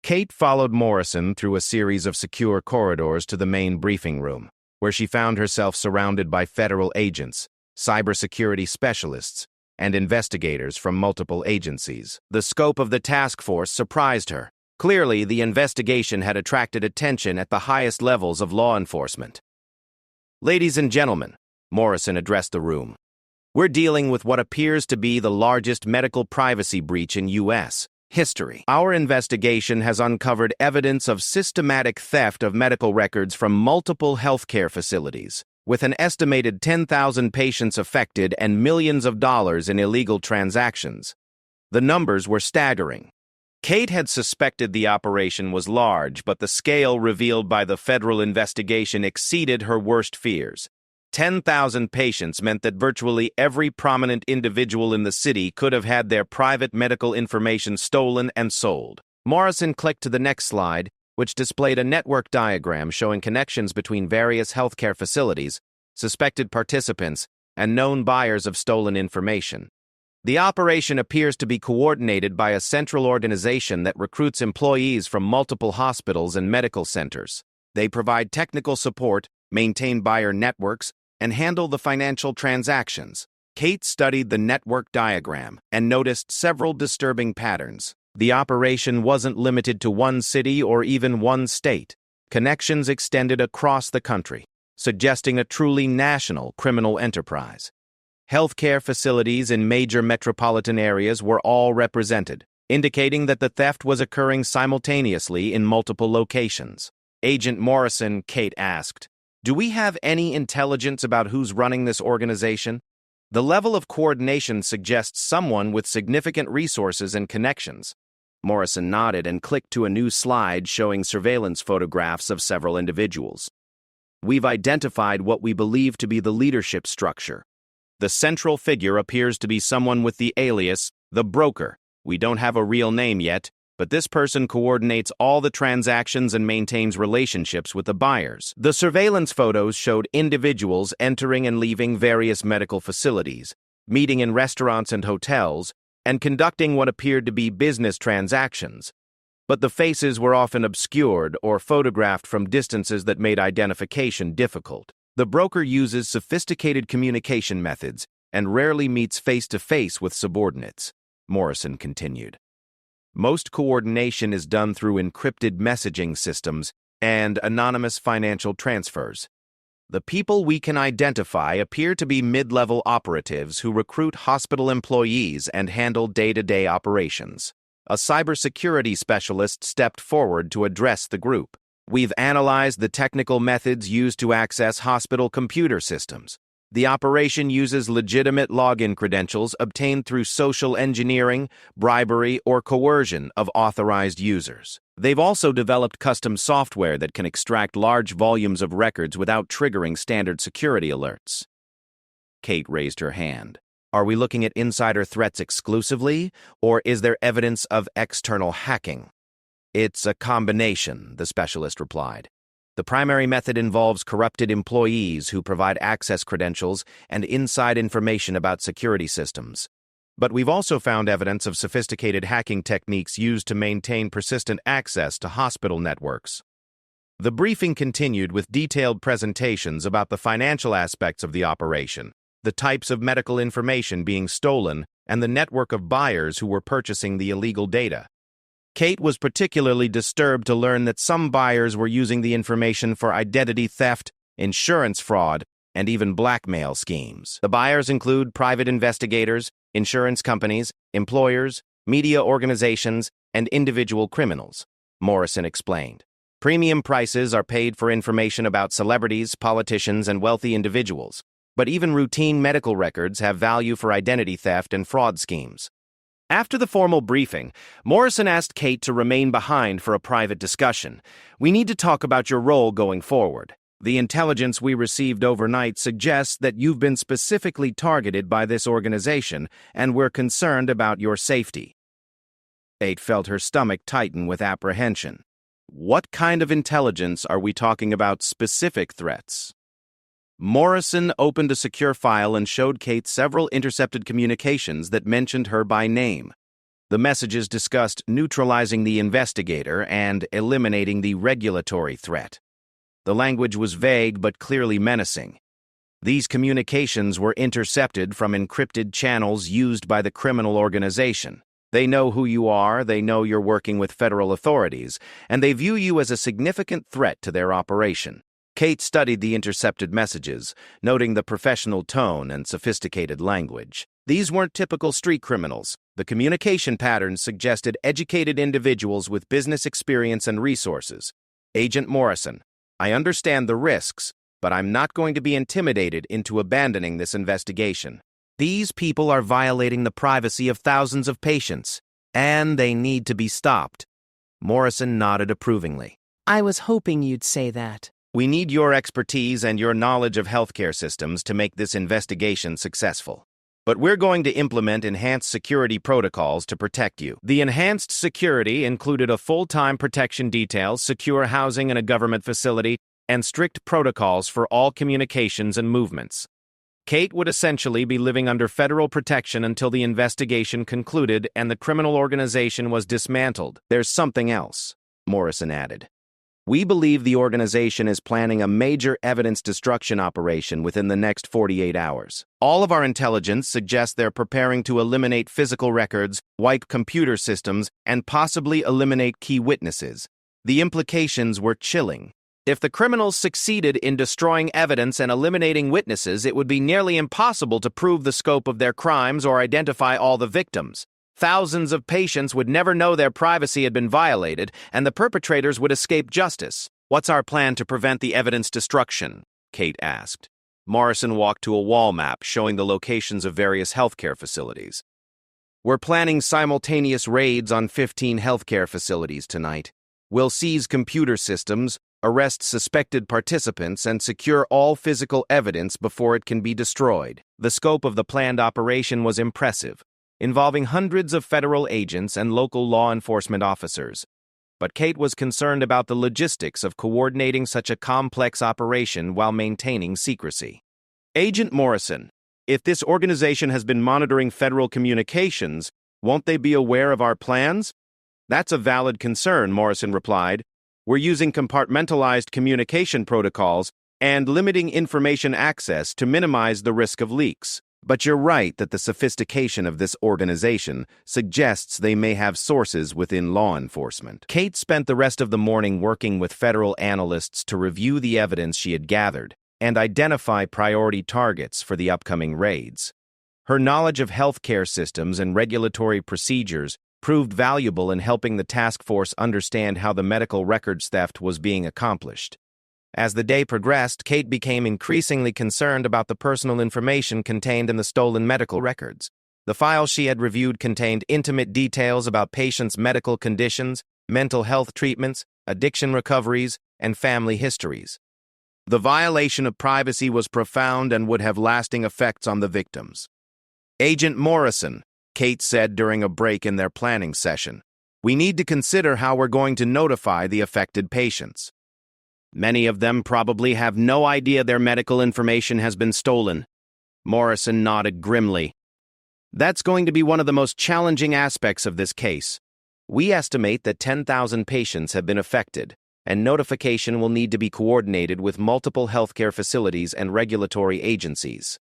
Kate followed Morrison through a series of secure corridors to the main briefing room, where she found herself surrounded by federal agents, cybersecurity specialists, and investigators from multiple agencies. The scope of the task force surprised her. Clearly, the investigation had attracted attention at the highest levels of law enforcement. "Ladies and gentlemen," Morrison addressed the room, "we're dealing with what appears to be the largest medical privacy breach in U.S. history. Our investigation has uncovered evidence of systematic theft of medical records from multiple healthcare facilities, with an estimated 10,000 patients affected and millions of dollars in illegal transactions. The numbers were staggering." Kate had suspected the operation was large, but the scale revealed by the federal investigation exceeded her worst fears. 10,000 patients meant that virtually every prominent individual in the city could have had their private medical information stolen and sold. Morrison clicked to the next slide, which displayed a network diagram showing connections between various healthcare facilities, suspected participants, and known buyers of stolen information. The operation appears to be coordinated by a central organization that recruits employees from multiple hospitals and medical centers. They provide technical support, maintain buyer networks, and handle the financial transactions. Kate studied the network diagram and noticed several disturbing patterns. The operation wasn't limited to one city or even one state. Connections extended across the country, suggesting a truly national criminal enterprise. Healthcare facilities in major metropolitan areas were all represented, indicating that the theft was occurring simultaneously in multiple locations. "Agent Morrison," Kate asked, "do we have any intelligence about who's running this organization? The level of coordination suggests someone with significant resources and connections." Morrison nodded and clicked to a new slide showing surveillance photographs of several individuals. "We've identified what we believe to be the leadership structure. The central figure appears to be someone with the alias, the broker. We don't have a real name yet, but this person coordinates all the transactions and maintains relationships with the buyers." The surveillance photos showed individuals entering and leaving various medical facilities, meeting in restaurants and hotels, and conducting what appeared to be business transactions. But the faces were often obscured or photographed from distances that made identification difficult. "The broker uses sophisticated communication methods and rarely meets face-to-face with subordinates," Morrison continued. "Most coordination is done through encrypted messaging systems and anonymous financial transfers. The people we can identify appear to be mid-level operatives who recruit hospital employees and handle day-to-day operations. A cybersecurity specialist stepped forward to address the group. We've analyzed the technical methods used to access hospital computer systems. The operation uses legitimate login credentials obtained through social engineering, bribery, or coercion of authorized users. They've also developed custom software that can extract large volumes of records without triggering standard security alerts. Kate raised her hand. Are we looking at insider threats exclusively, or is there evidence of external hacking? It's a combination, the specialist replied. The primary method involves corrupted employees who provide access credentials and inside information about security systems. But we've also found evidence of sophisticated hacking techniques used to maintain persistent access to hospital networks. The briefing continued with detailed presentations about the financial aspects of the operation, the types of medical information being stolen, and the network of buyers who were purchasing the illegal data. Kate was particularly disturbed to learn that some buyers were using the information for identity theft, insurance fraud, and even blackmail schemes. The buyers include private investigators, insurance companies, employers, media organizations, and individual criminals, Morrison explained. Premium prices are paid for information about celebrities, politicians, and wealthy individuals, but even routine medical records have value for identity theft and fraud schemes. After the formal briefing, Morrison asked Kate to remain behind for a private discussion. We need to talk about your role going forward. The intelligence we received overnight suggests that you've been specifically targeted by this organization, and we're concerned about your safety. Kate felt her stomach tighten with apprehension. What kind of intelligence are we talking about, specific threats? Morrison opened a secure file and showed Kate several intercepted communications that mentioned her by name. The messages discussed neutralizing the investigator and eliminating the regulatory threat. The language was vague but clearly menacing. These communications were intercepted from encrypted channels used by the criminal organization. They know who you are, they know you're working with federal authorities, and they view you as a significant threat to their operation. Kate studied the intercepted messages, noting the professional tone and sophisticated language. These weren't typical street criminals. The communication patterns suggested educated individuals with business experience and resources. Agent Morrison, I understand the risks, but I'm not going to be intimidated into abandoning this investigation. These people are violating the privacy of thousands of patients, and they need to be stopped. Morrison nodded approvingly. I was hoping you'd say that. We need your expertise and your knowledge of healthcare systems to make this investigation successful. But we're going to implement enhanced security protocols to protect you. The enhanced security included a full-time protection detail, secure housing in a government facility, and strict protocols for all communications and movements. Kate would essentially be living under federal protection until the investigation concluded and the criminal organization was dismantled. There's something else, Morrison added. We believe the organization is planning a major evidence destruction operation within the next 48 hours. All of our intelligence suggests they're preparing to eliminate physical records, wipe computer systems, and possibly eliminate key witnesses. The implications were chilling. If the criminals succeeded in destroying evidence and eliminating witnesses, it would be nearly impossible to prove the scope of their crimes or identify all the victims. Thousands of patients would never know their privacy had been violated, and the perpetrators would escape justice. What's our plan to prevent the evidence destruction? Kate asked. Morrison walked to a wall map showing the locations of various healthcare facilities. We're planning simultaneous raids on 15 healthcare facilities tonight. We'll seize computer systems, arrest suspected participants, and secure all physical evidence before it can be destroyed. The scope of the planned operation was impressive, involving hundreds of federal agents and local law enforcement officers. But Kate was concerned about the logistics of coordinating such a complex operation while maintaining secrecy. Agent Morrison, if this organization has been monitoring federal communications, won't they be aware of our plans? That's a valid concern, Morrison replied. We're using compartmentalized communication protocols and limiting information access to minimize the risk of leaks. But you're right that the sophistication of this organization suggests they may have sources within law enforcement. Kate spent the rest of the morning working with federal analysts to review the evidence she had gathered. and identify priority targets for the upcoming raids. Her knowledge of healthcare systems and regulatory procedures proved valuable in helping the task force understand how the medical records theft was being accomplished. As the day progressed, Kate became increasingly concerned about the personal information contained in the stolen medical records. The files she had reviewed contained intimate details about patients' medical conditions, mental health treatments, addiction recoveries, and family histories. The violation of privacy was profound and would have lasting effects on the victims. "Agent Morrison," Kate said during a break in their planning session, "we need to consider how we're going to notify the affected patients. Many of them probably have no idea their medical information has been stolen." Morrison nodded grimly. "That's going to be one of the most challenging aspects of this case. We estimate that 10,000 patients have been affected, and notification will need to be coordinated with multiple healthcare facilities and regulatory agencies."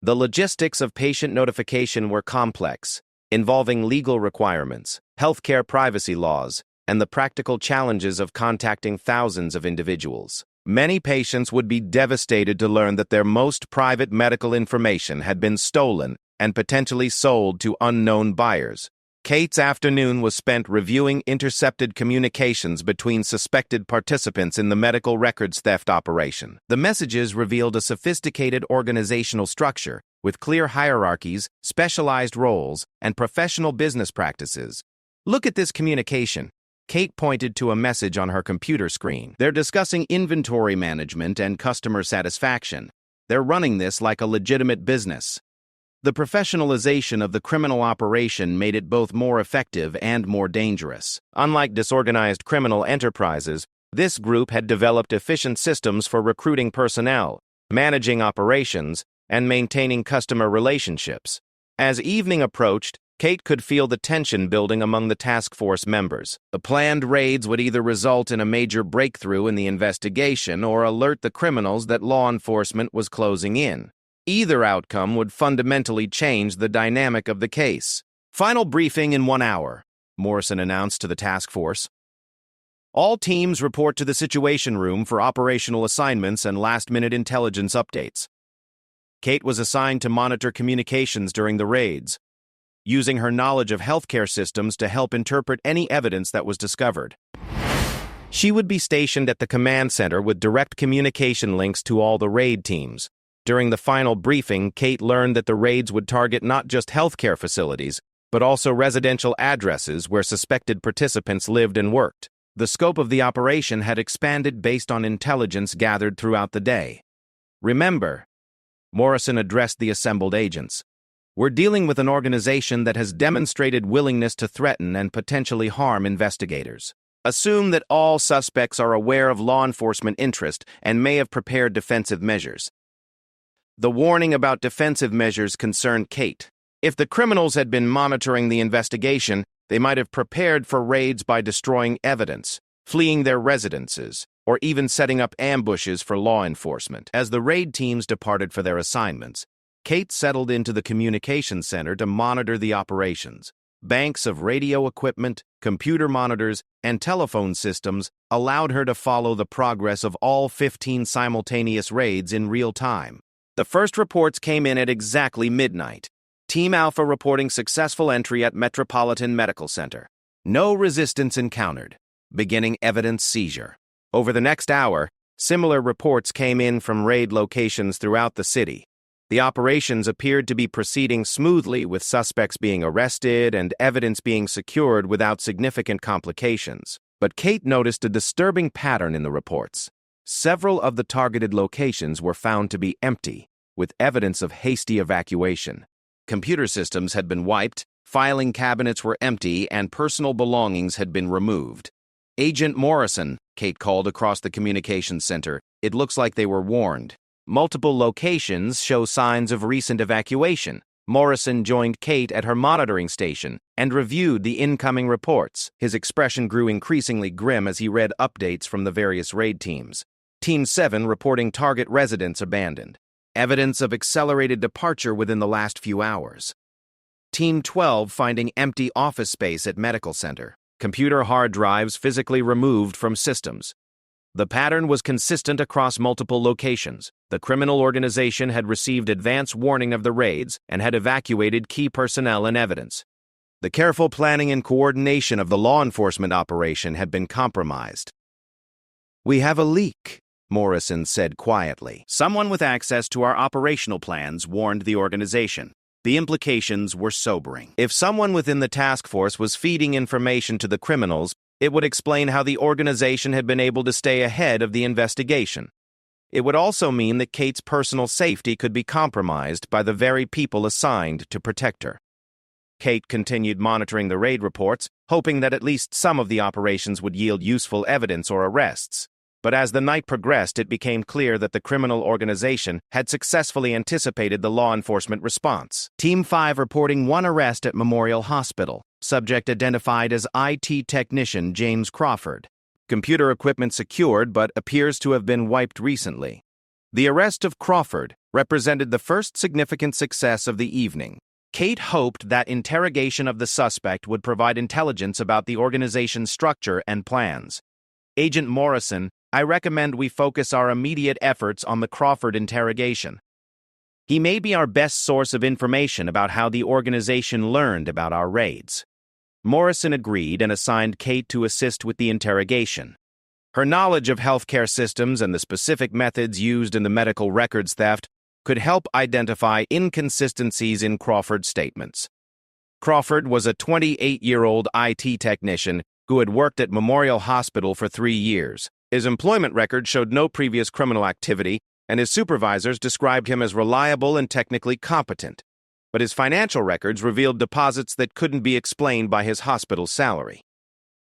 The logistics of patient notification were complex, involving legal requirements, healthcare privacy laws, and the practical challenges of contacting thousands of individuals. Many patients would be devastated to learn that their most private medical information had been stolen and potentially sold to unknown buyers. Kate's afternoon was spent reviewing intercepted communications between suspected participants in the medical records theft operation. The messages revealed a sophisticated organizational structure with clear hierarchies, specialized roles, and professional business practices. "Look at this communication." Kate pointed to a message on her computer screen. "They're discussing inventory management and customer satisfaction. They're running this like a legitimate business." The professionalization of the criminal operation made it both more effective and more dangerous. Unlike disorganized criminal enterprises, this group had developed efficient systems for recruiting personnel, managing operations, and maintaining customer relationships. As evening approached, Kate could feel the tension building among the task force members. The planned raids would either result in a major breakthrough in the investigation or alert the criminals that law enforcement was closing in. Either outcome would fundamentally change the dynamic of the case. "Final briefing in 1 hour," Morrison announced to the task force. "All teams report to the Situation Room for operational assignments and last-minute intelligence updates." Kate was assigned to monitor communications during the raids, using her knowledge of healthcare systems to help interpret any evidence that was discovered. She would be stationed at the command center with direct communication links to all the raid teams. During the final briefing, Kate learned that the raids would target not just healthcare facilities, but also residential addresses where suspected participants lived and worked. The scope of the operation had expanded based on intelligence gathered throughout the day. "Remember," Morrison addressed the assembled agents, "we're dealing with an organization that has demonstrated willingness to threaten and potentially harm investigators. Assume that all suspects are aware of law enforcement interest and may have prepared defensive measures." The warning about defensive measures concerned Kate. If the criminals had been monitoring the investigation, they might have prepared for raids by destroying evidence, fleeing their residences, or even setting up ambushes for law enforcement. As the raid teams departed for their assignments, Kate settled into the communications center to monitor the operations. Banks of radio equipment, computer monitors, and telephone systems allowed her to follow the progress of all 15 simultaneous raids in real time. The first reports came in at exactly midnight. Team Alpha reporting successful entry at Metropolitan Medical Center. No resistance encountered. Beginning evidence seizure. Over the next hour, similar reports came in from raid locations throughout the city. The operations appeared to be proceeding smoothly, with suspects being arrested and evidence being secured without significant complications. But Kate noticed a disturbing pattern in the reports. Several of the targeted locations were found to be empty, with evidence of hasty evacuation. Computer systems had been wiped, filing cabinets were empty, and personal belongings had been removed. "Agent Morrison," Kate called across the communications center. "It looks like they were warned. Multiple locations show signs of recent evacuation." Morrison joined Kate at her monitoring station and reviewed the incoming reports. His expression grew increasingly grim as he read updates from the various raid teams. Team 7 reporting target residence abandoned. Evidence of accelerated departure within the last few hours. Team 12 finding empty office space at medical center. Computer hard drives physically removed from systems. The pattern was consistent across multiple locations. The criminal organization had received advance warning of the raids and had evacuated key personnel and evidence. The careful planning and coordination of the law enforcement operation had been compromised. "We have a leak," Morrison said quietly. Someone with access to our operational plans warned the organization. The implications were sobering. If someone within the task force was feeding information to the criminals, it would explain how the organization had been able to stay ahead of the investigation. It would also mean that Kate's personal safety could be compromised by the very people assigned to protect her. Kate continued monitoring the raid reports, hoping that at least some of the operations would yield useful evidence or arrests. But as the night progressed, it became clear that the criminal organization had successfully anticipated the law enforcement response. Team 5 reporting one arrest at Memorial Hospital. Subject identified as IT technician James Crawford. Computer equipment secured but appears to have been wiped recently. The arrest of Crawford represented the first significant success of the evening. Kate hoped that interrogation of the suspect would provide intelligence about the organization's structure and plans. "Agent Morrison, I recommend we focus our immediate efforts on the Crawford interrogation. He may be our best source of information about how the organization learned about our raids." Morrison agreed and assigned Kate to assist with the interrogation. Her knowledge of healthcare systems and the specific methods used in the medical records theft could help identify inconsistencies in Crawford's statements. Crawford was a 28-year-old IT technician who had worked at Memorial Hospital for 3 years. His employment record showed no previous criminal activity, and his supervisors described him as reliable and technically competent. But his financial records revealed deposits that couldn't be explained by his hospital salary.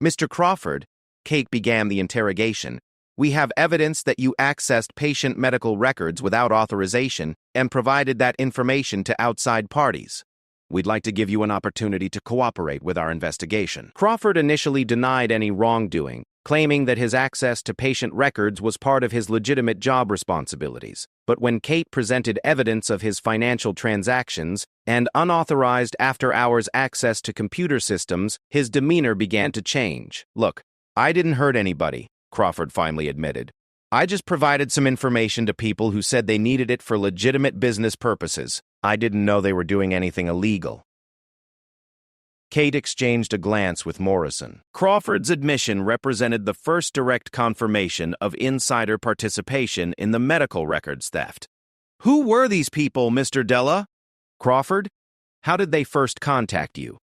"Mr. Crawford," Kate began the interrogation, "we have evidence that you accessed patient medical records without authorization and provided that information to outside parties. We'd like to give you an opportunity to cooperate with our investigation." Crawford initially denied any wrongdoing, claiming that his access to patient records was part of his legitimate job responsibilities. But when Kate presented evidence of his financial transactions and unauthorized after-hours access to computer systems, his demeanor began to change. "Look, I didn't hurt anybody," Crawford finally admitted. "I just provided some information to people who said they needed it for legitimate business purposes. I didn't know they were doing anything illegal." Kate exchanged a glance with Morrison. Crawford's admission represented the first direct confirmation of insider participation in the medical records theft. "Who were these people, Mr. Della?" "Crawford? How did they first contact you?"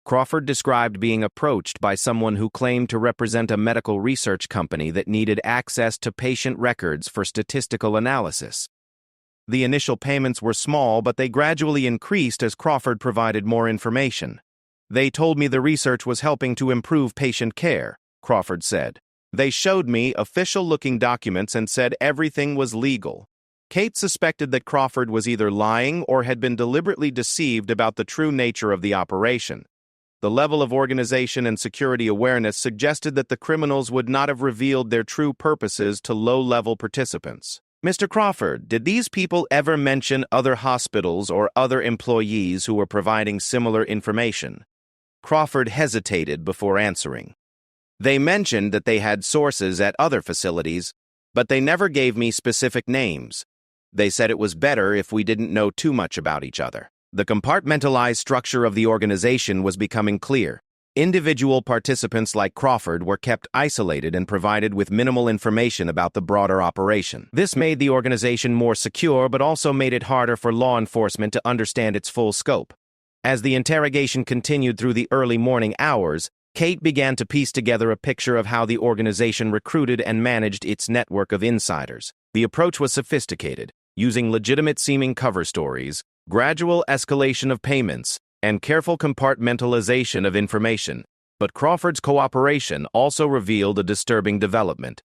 Crawford described being approached by someone who claimed to represent a medical research company that needed access to patient records for statistical analysis. The initial payments were small, but they gradually increased as Crawford provided more information. "They told me the research was helping to improve patient care," Crawford said. "They showed me official-looking documents and said everything was legal." Kate suspected that Crawford was either lying or had been deliberately deceived about the true nature of the operation. The level of organization and security awareness suggested that the criminals would not have revealed their true purposes to low-level participants. "Mr. Crawford, did these people ever mention other hospitals or other employees who were providing similar information?" Crawford hesitated before answering. "They mentioned that they had sources at other facilities, but they never gave me specific names. They said it was better if we didn't know too much about each other." The compartmentalized structure of the organization was becoming clear. Individual participants like Crawford were kept isolated and provided with minimal information about the broader operation. This made the organization more secure, but also made it harder for law enforcement to understand its full scope. As the interrogation continued through the early morning hours, Kate began to piece together a picture of how the organization recruited and managed its network of insiders. The approach was sophisticated, using legitimate-seeming cover stories, gradual escalation of payments, and careful compartmentalization of information. But Crawford's cooperation also revealed a disturbing development.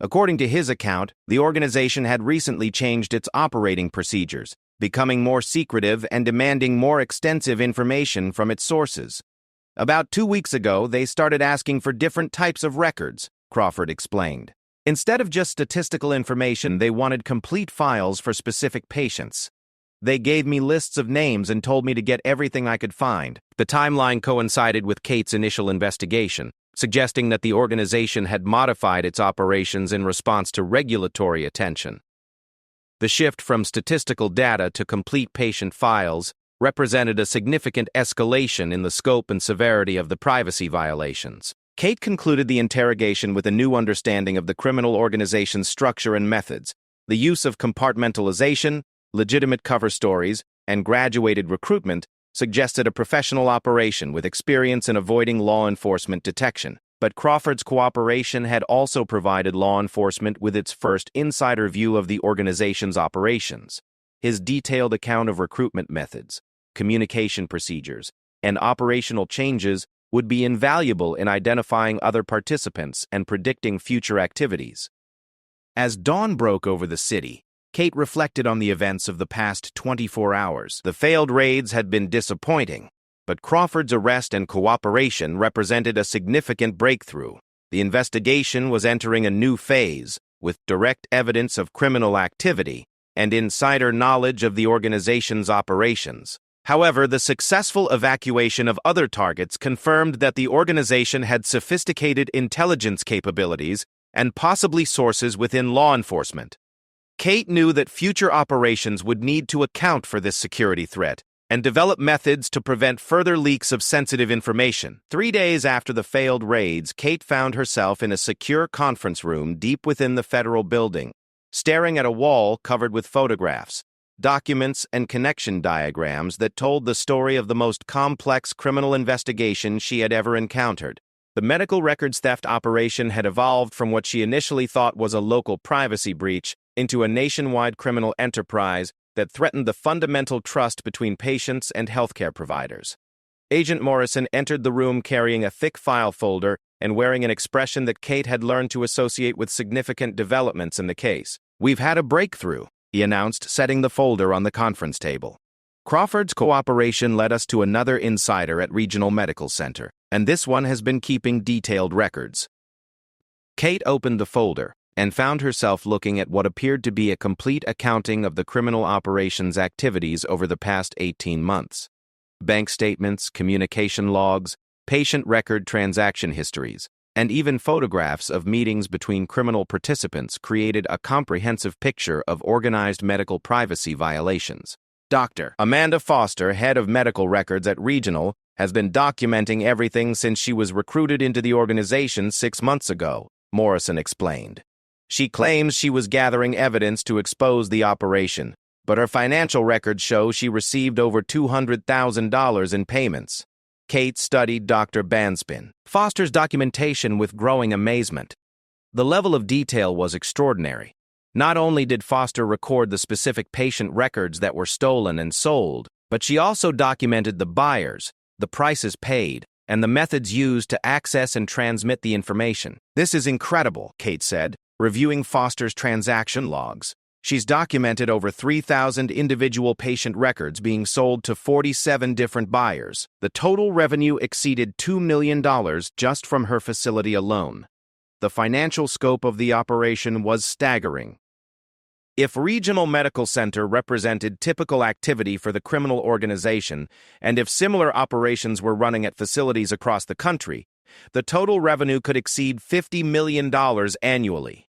According to his account, the organization had recently changed its operating procedures, becoming more secretive and demanding more extensive information from its sources. "About 2 weeks ago, they started asking for different types of records," Crawford explained. "Instead of just statistical information, they wanted complete files for specific patients. They gave me lists of names and told me to get everything I could find." The timeline coincided with Kate's initial investigation, suggesting that the organization had modified its operations in response to regulatory attention. The shift from statistical data to complete patient files represented a significant escalation in the scope and severity of the privacy violations. Kate concluded the interrogation with a new understanding of the criminal organization's structure and methods. The use of compartmentalization, legitimate cover stories, and graduated recruitment suggested a professional operation with experience in avoiding law enforcement detection. But Crawford's cooperation had also provided law enforcement with its first insider view of the organization's operations. His detailed account of recruitment methods, communication procedures, and operational changes would be invaluable in identifying other participants and predicting future activities. As dawn broke over the city, Kate reflected on the events of the past 24 hours. The failed raids had been disappointing, but Crawford's arrest and cooperation represented a significant breakthrough. The investigation was entering a new phase, with direct evidence of criminal activity and insider knowledge of the organization's operations. However, the successful evacuation of other targets confirmed that the organization had sophisticated intelligence capabilities and possibly sources within law enforcement. Kate knew that future operations would need to account for this security threat and develop methods to prevent further leaks of sensitive information. 3 days after the failed raids, Kate found herself in a secure conference room deep within the federal building, staring at a wall covered with photographs, documents, and connection diagrams that told the story of the most complex criminal investigation she had ever encountered. The medical records theft operation had evolved from what she initially thought was a local privacy breach into a nationwide criminal enterprise that threatened the fundamental trust between patients and healthcare providers. Agent Morrison entered the room carrying a thick file folder and wearing an expression that Kate had learned to associate with significant developments in the case. "We've had a breakthrough," he announced, setting the folder on the conference table. "Crawford's cooperation led us to another insider at Regional Medical Center, and this one has been keeping detailed records." Kate opened the folder and found herself looking at what appeared to be a complete accounting of the criminal operations activities over the past 18 months. Bank statements, communication logs, patient record transaction histories, and even photographs of meetings between criminal participants created a comprehensive picture of organized medical privacy violations. Dr. Amanda Foster, head of medical records at Regional, has been documenting everything since she was recruited into the organization 6 months ago, Morrison explained. She claims she was gathering evidence to expose the operation, but her financial records show she received over $200,000 in payments. Kate studied Dr. Banspin Foster's documentation with growing amazement. The level of detail was extraordinary. Not only did Foster record the specific patient records that were stolen and sold, but she also documented the buyers, the prices paid, and the methods used to access and transmit the information. "This is incredible," Kate said, reviewing Foster's transaction logs. She's documented over 3,000 individual patient records being sold to 47 different buyers. The total revenue exceeded $2 million just from her facility alone. The financial scope of the operation was staggering. If Regional Medical Center represented typical activity for the criminal organization, and if similar operations were running at facilities across the country, the total revenue could exceed $50 million annually.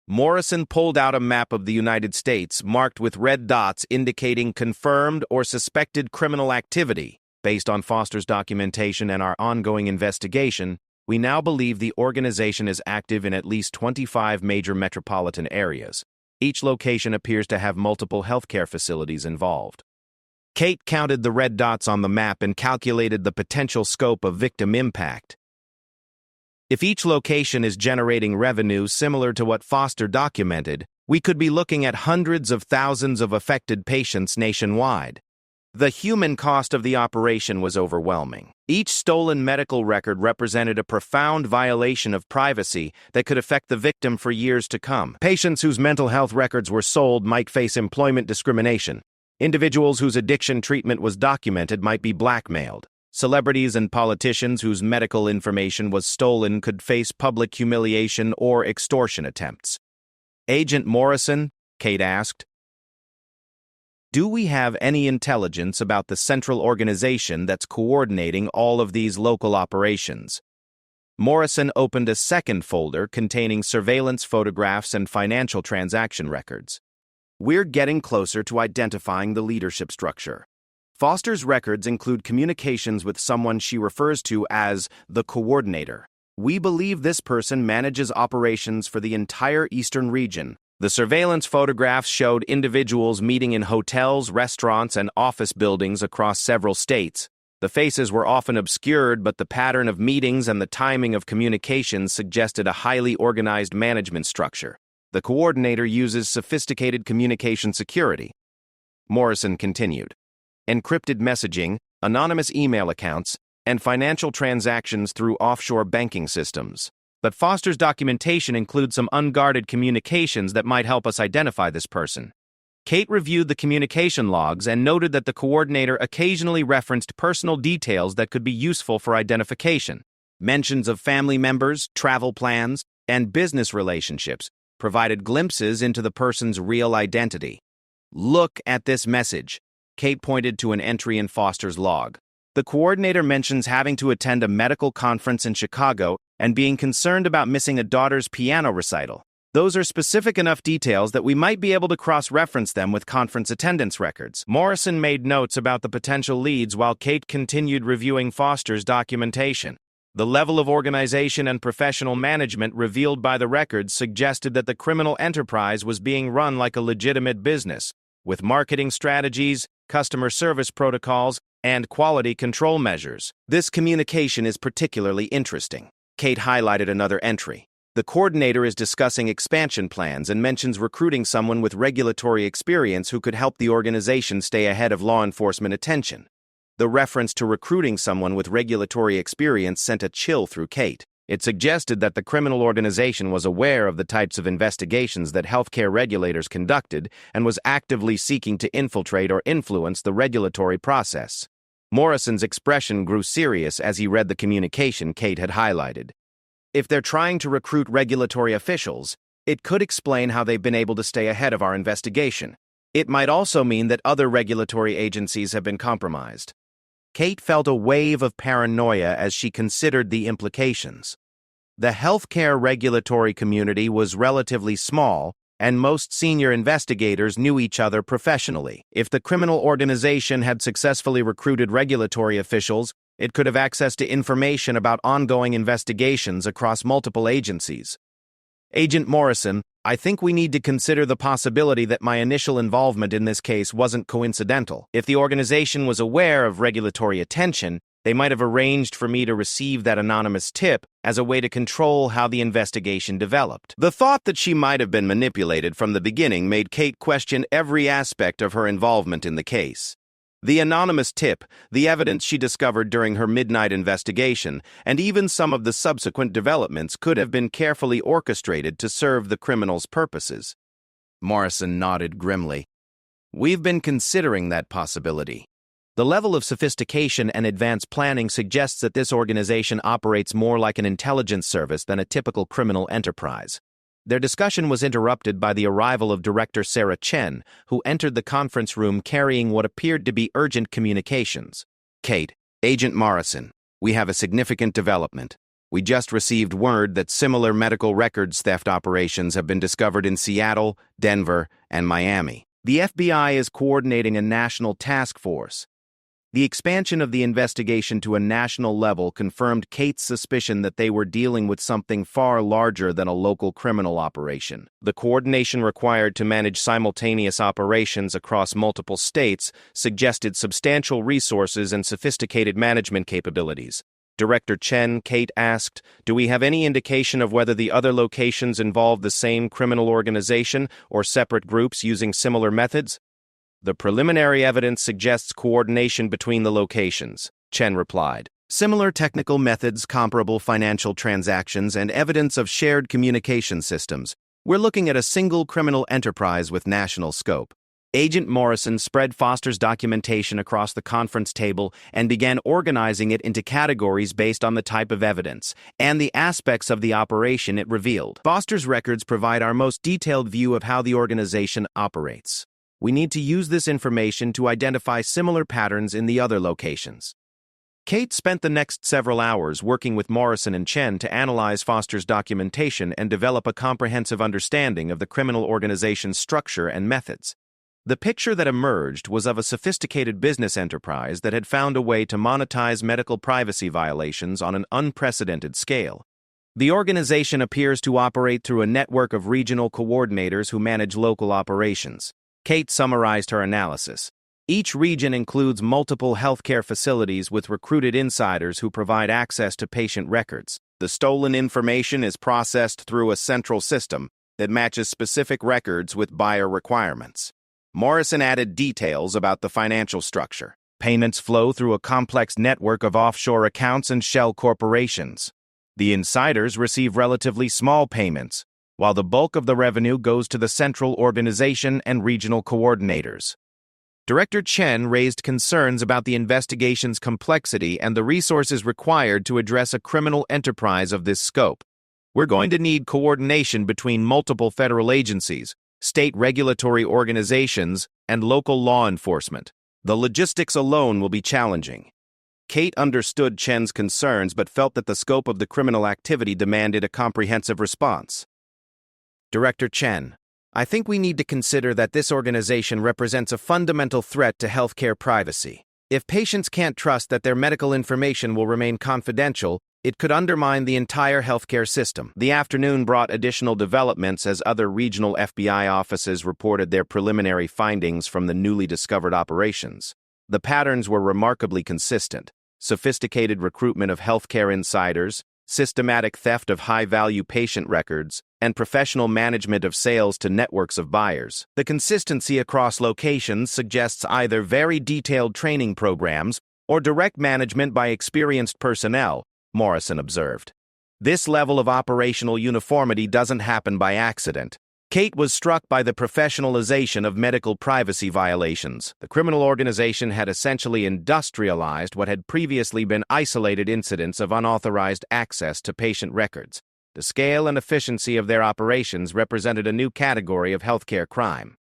Morrison pulled out a map of the United States marked with red dots indicating confirmed or suspected criminal activity. Based on Foster's documentation and our ongoing investigation, we now believe the organization is active in at least 25 major metropolitan areas. Each location appears to have multiple healthcare facilities involved. Kate counted the red dots on the map and calculated the potential scope of victim impact. If each location is generating revenue similar to what Foster documented, we could be looking at hundreds of thousands of affected patients nationwide. The human cost of the operation was overwhelming. Each stolen medical record represented a profound violation of privacy that could affect the victim for years to come. Patients whose mental health records were sold might face employment discrimination. Individuals whose addiction treatment was documented might be blackmailed. Celebrities and politicians whose medical information was stolen could face public humiliation or extortion attempts. "Agent Morrison," Kate asked, "do we have any intelligence about the central organization that's coordinating all of these local operations?" Morrison opened a second folder containing surveillance photographs and financial transaction records. We're getting closer to identifying the leadership structure. Foster's records include communications with someone she refers to as the coordinator. We believe this person manages operations for the entire eastern region. The surveillance photographs showed individuals meeting in hotels, restaurants, and office buildings across several states. The faces were often obscured, but the pattern of meetings and the timing of communications suggested a highly organized management structure. The coordinator uses sophisticated communication security. Morrison continued. Encrypted messaging, anonymous email accounts, and financial transactions through offshore banking systems. But Foster's documentation includes some unguarded communications that might help us identify this person. Kate reviewed the communication logs and noted that the coordinator occasionally referenced personal details that could be useful for identification. Mentions of family members, travel plans, and business relationships provided glimpses into the person's real identity. Look at this message. Kate pointed to an entry in Foster's log. The coordinator mentions having to attend a medical conference in Chicago and being concerned about missing a daughter's piano recital. Those are specific enough details that we might be able to cross-reference them with conference attendance records. Morrison made notes about the potential leads while Kate continued reviewing Foster's documentation. The level of organization and professional management revealed by the records suggested that the criminal enterprise was being run like a legitimate business, with marketing strategies, customer service protocols, and quality control measures. This communication is particularly interesting. Kate highlighted another entry. The coordinator is discussing expansion plans and mentions recruiting someone with regulatory experience who could help the organization stay ahead of law enforcement attention. The reference to recruiting someone with regulatory experience sent a chill through Kate. It suggested that the criminal organization was aware of the types of investigations that healthcare regulators conducted and was actively seeking to infiltrate or influence the regulatory process. Morrison's expression grew serious as he read the communication Kate had highlighted. If they're trying to recruit regulatory officials, it could explain how they've been able to stay ahead of our investigation. It might also mean that other regulatory agencies have been compromised. Kate felt a wave of paranoia as she considered the implications. The healthcare regulatory community was relatively small, and most senior investigators knew each other professionally. If the criminal organization had successfully recruited regulatory officials, it could have access to information about ongoing investigations across multiple agencies. Agent Morrison, I think we need to consider the possibility that my initial involvement in this case wasn't coincidental. If the organization was aware of regulatory attention, they might have arranged for me to receive that anonymous tip as a way to control how the investigation developed. The thought that she might have been manipulated from the beginning made Kate question every aspect of her involvement in the case. The anonymous tip, the evidence she discovered during her midnight investigation, and even some of the subsequent developments could have been carefully orchestrated to serve the criminal's purposes. Morrison nodded grimly. We've been considering that possibility. The level of sophistication and advanced planning suggests that this organization operates more like an intelligence service than a typical criminal enterprise. Their discussion was interrupted by the arrival of Director Sarah Chen, who entered the conference room carrying what appeared to be urgent communications. Kate, Agent Morrison, we have a significant development. We just received word that similar medical records theft operations have been discovered in Seattle, Denver, and Miami. The FBI is coordinating a national task force. The expansion of the investigation to a national level confirmed Kate's suspicion that they were dealing with something far larger than a local criminal operation. The coordination required to manage simultaneous operations across multiple states suggested substantial resources and sophisticated management capabilities. Director Chen, Kate asked, do we have any indication of whether the other locations involve the same criminal organization or separate groups using similar methods? The preliminary evidence suggests coordination between the locations, Chen replied. Similar technical methods, comparable financial transactions, and evidence of shared communication systems. We're looking at a single criminal enterprise with national scope. Agent Morrison spread Foster's documentation across the conference table and began organizing it into categories based on the type of evidence and the aspects of the operation it revealed. Foster's records provide our most detailed view of how the organization operates. We need to use this information to identify similar patterns in the other locations. Kate spent the next several hours working with Morrison and Chen to analyze Foster's documentation and develop a comprehensive understanding of the criminal organization's structure and methods. The picture that emerged was of a sophisticated business enterprise that had found a way to monetize medical privacy violations on an unprecedented scale. The organization appears to operate through a network of regional coordinators who manage local operations. Kate summarized her analysis. Each region includes multiple healthcare facilities with recruited insiders who provide access to patient records. The stolen information is processed through a central system that matches specific records with buyer requirements. Morrison added details about the financial structure. Payments flow through a complex network of offshore accounts and shell corporations. The insiders receive relatively small payments, while the bulk of the revenue goes to the central organization and regional coordinators. Director Chen raised concerns about the investigation's complexity and the resources required to address a criminal enterprise of this scope. We're going to need coordination between multiple federal agencies, state regulatory organizations, and local law enforcement. The logistics alone will be challenging. Kate understood Chen's concerns but felt that the scope of the criminal activity demanded a comprehensive response. Director Chen, I think we need to consider that this organization represents a fundamental threat to healthcare privacy. If patients can't trust that their medical information will remain confidential, it could undermine the entire healthcare system. The afternoon brought additional developments as other regional FBI offices reported their preliminary findings from the newly discovered operations. The patterns were remarkably consistent: sophisticated recruitment of healthcare insiders, systematic theft of high-value patient records, and professional management of sales to networks of buyers. The consistency across locations suggests either very detailed training programs or direct management by experienced personnel, Morrison observed. This level of operational uniformity doesn't happen by accident. Kate was struck by the professionalization of medical privacy violations. The criminal organization had essentially industrialized what had previously been isolated incidents of unauthorized access to patient records. The scale and efficiency of their operations represented a new category of healthcare crime.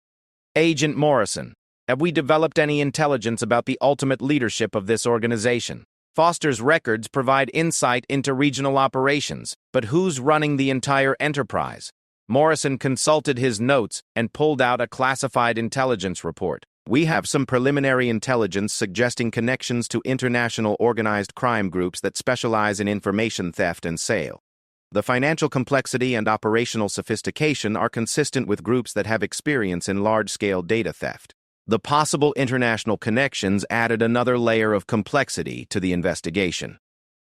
Agent Morrison, have we developed any intelligence about the ultimate leadership of this organization? Foster's records provide insight into regional operations, but who's running the entire enterprise? Morrison consulted his notes and pulled out a classified intelligence report. We have some preliminary intelligence suggesting connections to international organized crime groups that specialize in information theft and sale. The financial complexity and operational sophistication are consistent with groups that have experience in large-scale data theft. The possible international connections added another layer of complexity to the investigation.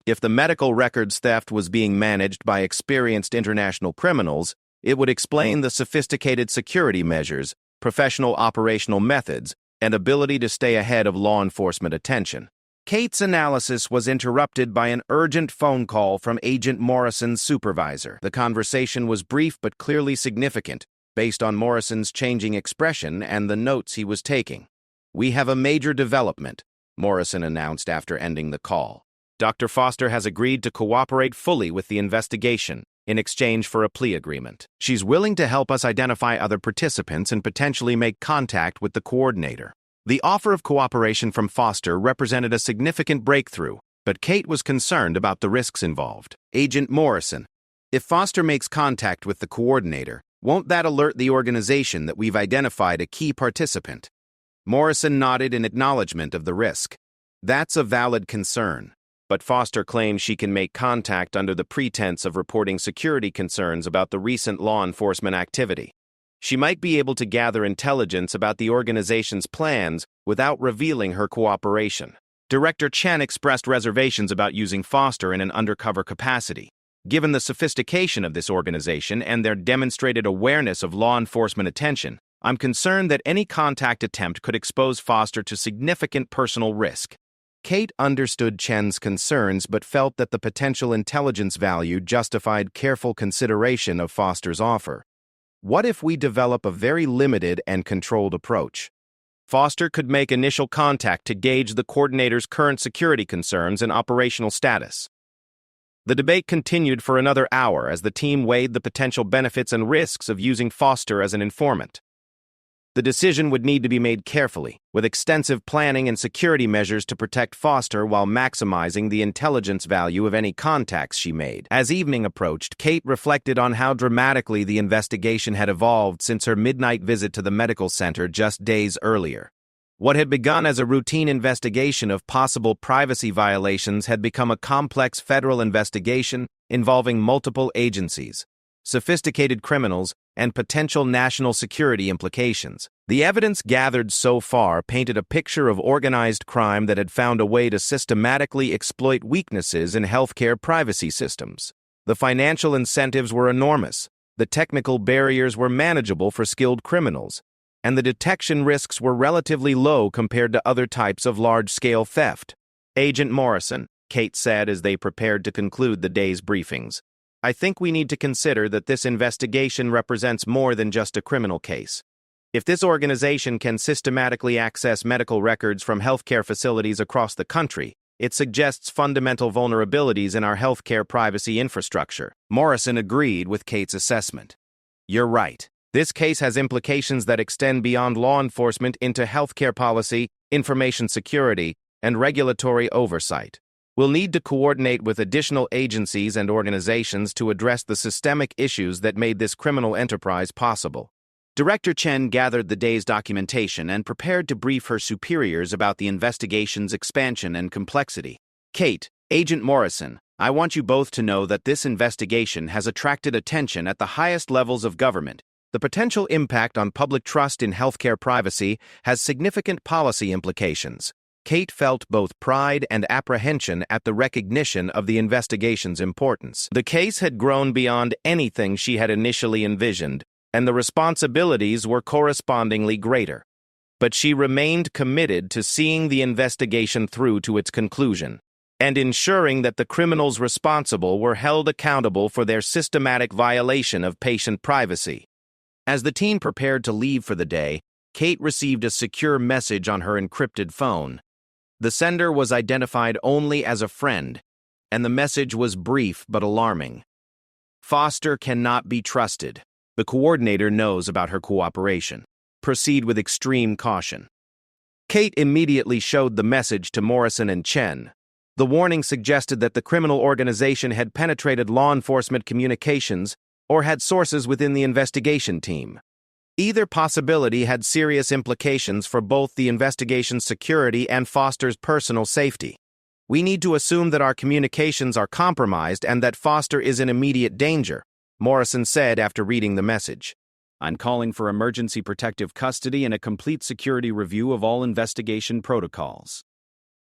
If the medical records theft was being managed by experienced international criminals, it would explain the sophisticated security measures, professional operational methods, and ability to stay ahead of law enforcement attention. Kate's analysis was interrupted by an urgent phone call from Agent Morrison's supervisor. The conversation was brief but clearly significant, based on Morrison's changing expression and the notes he was taking. We have a major development, Morrison announced after ending the call. Dr. Foster has agreed to cooperate fully with the investigation in exchange for a plea agreement. She's willing to help us identify other participants and potentially make contact with the coordinator. The offer of cooperation from Foster represented a significant breakthrough, but Kate was concerned about the risks involved. Agent Morrison, if Foster makes contact with the coordinator, won't that alert the organization that we've identified a key participant? Morrison nodded in acknowledgement of the risk. That's a valid concern, but Foster claims she can make contact under the pretense of reporting security concerns about the recent law enforcement activity. She might be able to gather intelligence about the organization's plans without revealing her cooperation. Director Chen expressed reservations about using Foster in an undercover capacity. Given the sophistication of this organization and their demonstrated awareness of law enforcement attention, I'm concerned that any contact attempt could expose Foster to significant personal risk. Kate understood Chen's concerns but felt that the potential intelligence value justified careful consideration of Foster's offer. What if we develop a very limited and controlled approach? Foster could make initial contact to gauge the coordinator's current security concerns and operational status. The debate continued for another hour as the team weighed the potential benefits and risks of using Foster as an informant. The decision would need to be made carefully, with extensive planning and security measures to protect Foster while maximizing the intelligence value of any contacts she made. As evening approached, Kate reflected on how dramatically the investigation had evolved since her midnight visit to the medical center just days earlier. What had begun as a routine investigation of possible privacy violations had become a complex federal investigation involving multiple agencies, sophisticated criminals, and potential national security implications. The evidence gathered so far painted a picture of organized crime that had found a way to systematically exploit weaknesses in healthcare privacy systems. The financial incentives were enormous, the technical barriers were manageable for skilled criminals, and the detection risks were relatively low compared to other types of large-scale theft. "Agent Morrison," Kate said as they prepared to conclude the day's briefings, "I think we need to consider that this investigation represents more than just a criminal case. If this organization can systematically access medical records from healthcare facilities across the country, it suggests fundamental vulnerabilities in our healthcare privacy infrastructure." Morrison agreed with Kate's assessment. "You're right. This case has implications that extend beyond law enforcement into healthcare policy, information security, and regulatory oversight. We'll need to coordinate with additional agencies and organizations to address the systemic issues that made this criminal enterprise possible." Director Chen gathered the day's documentation and prepared to brief her superiors about the investigation's expansion and complexity. "Kate, Agent Morrison, I want you both to know that this investigation has attracted attention at the highest levels of government. The potential impact on public trust in healthcare privacy has significant policy implications." Kate felt both pride and apprehension at the recognition of the investigation's importance. The case had grown beyond anything she had initially envisioned, and the responsibilities were correspondingly greater. But she remained committed to seeing the investigation through to its conclusion, and ensuring that the criminals responsible were held accountable for their systematic violation of patient privacy. As the team prepared to leave for the day, Kate received a secure message on her encrypted phone. The sender was identified only as a friend, and the message was brief but alarming. "Foster cannot be trusted. The coordinator knows about her cooperation. Proceed with extreme caution." Kate immediately showed the message to Morrison and Chen. The warning suggested that the criminal organization had penetrated law enforcement communications or had sources within the investigation team. Either possibility had serious implications for both the investigation's security and Foster's personal safety. "We need to assume that our communications are compromised and that Foster is in immediate danger," Morrison said after reading the message. "I'm calling for emergency protective custody and a complete security review of all investigation protocols."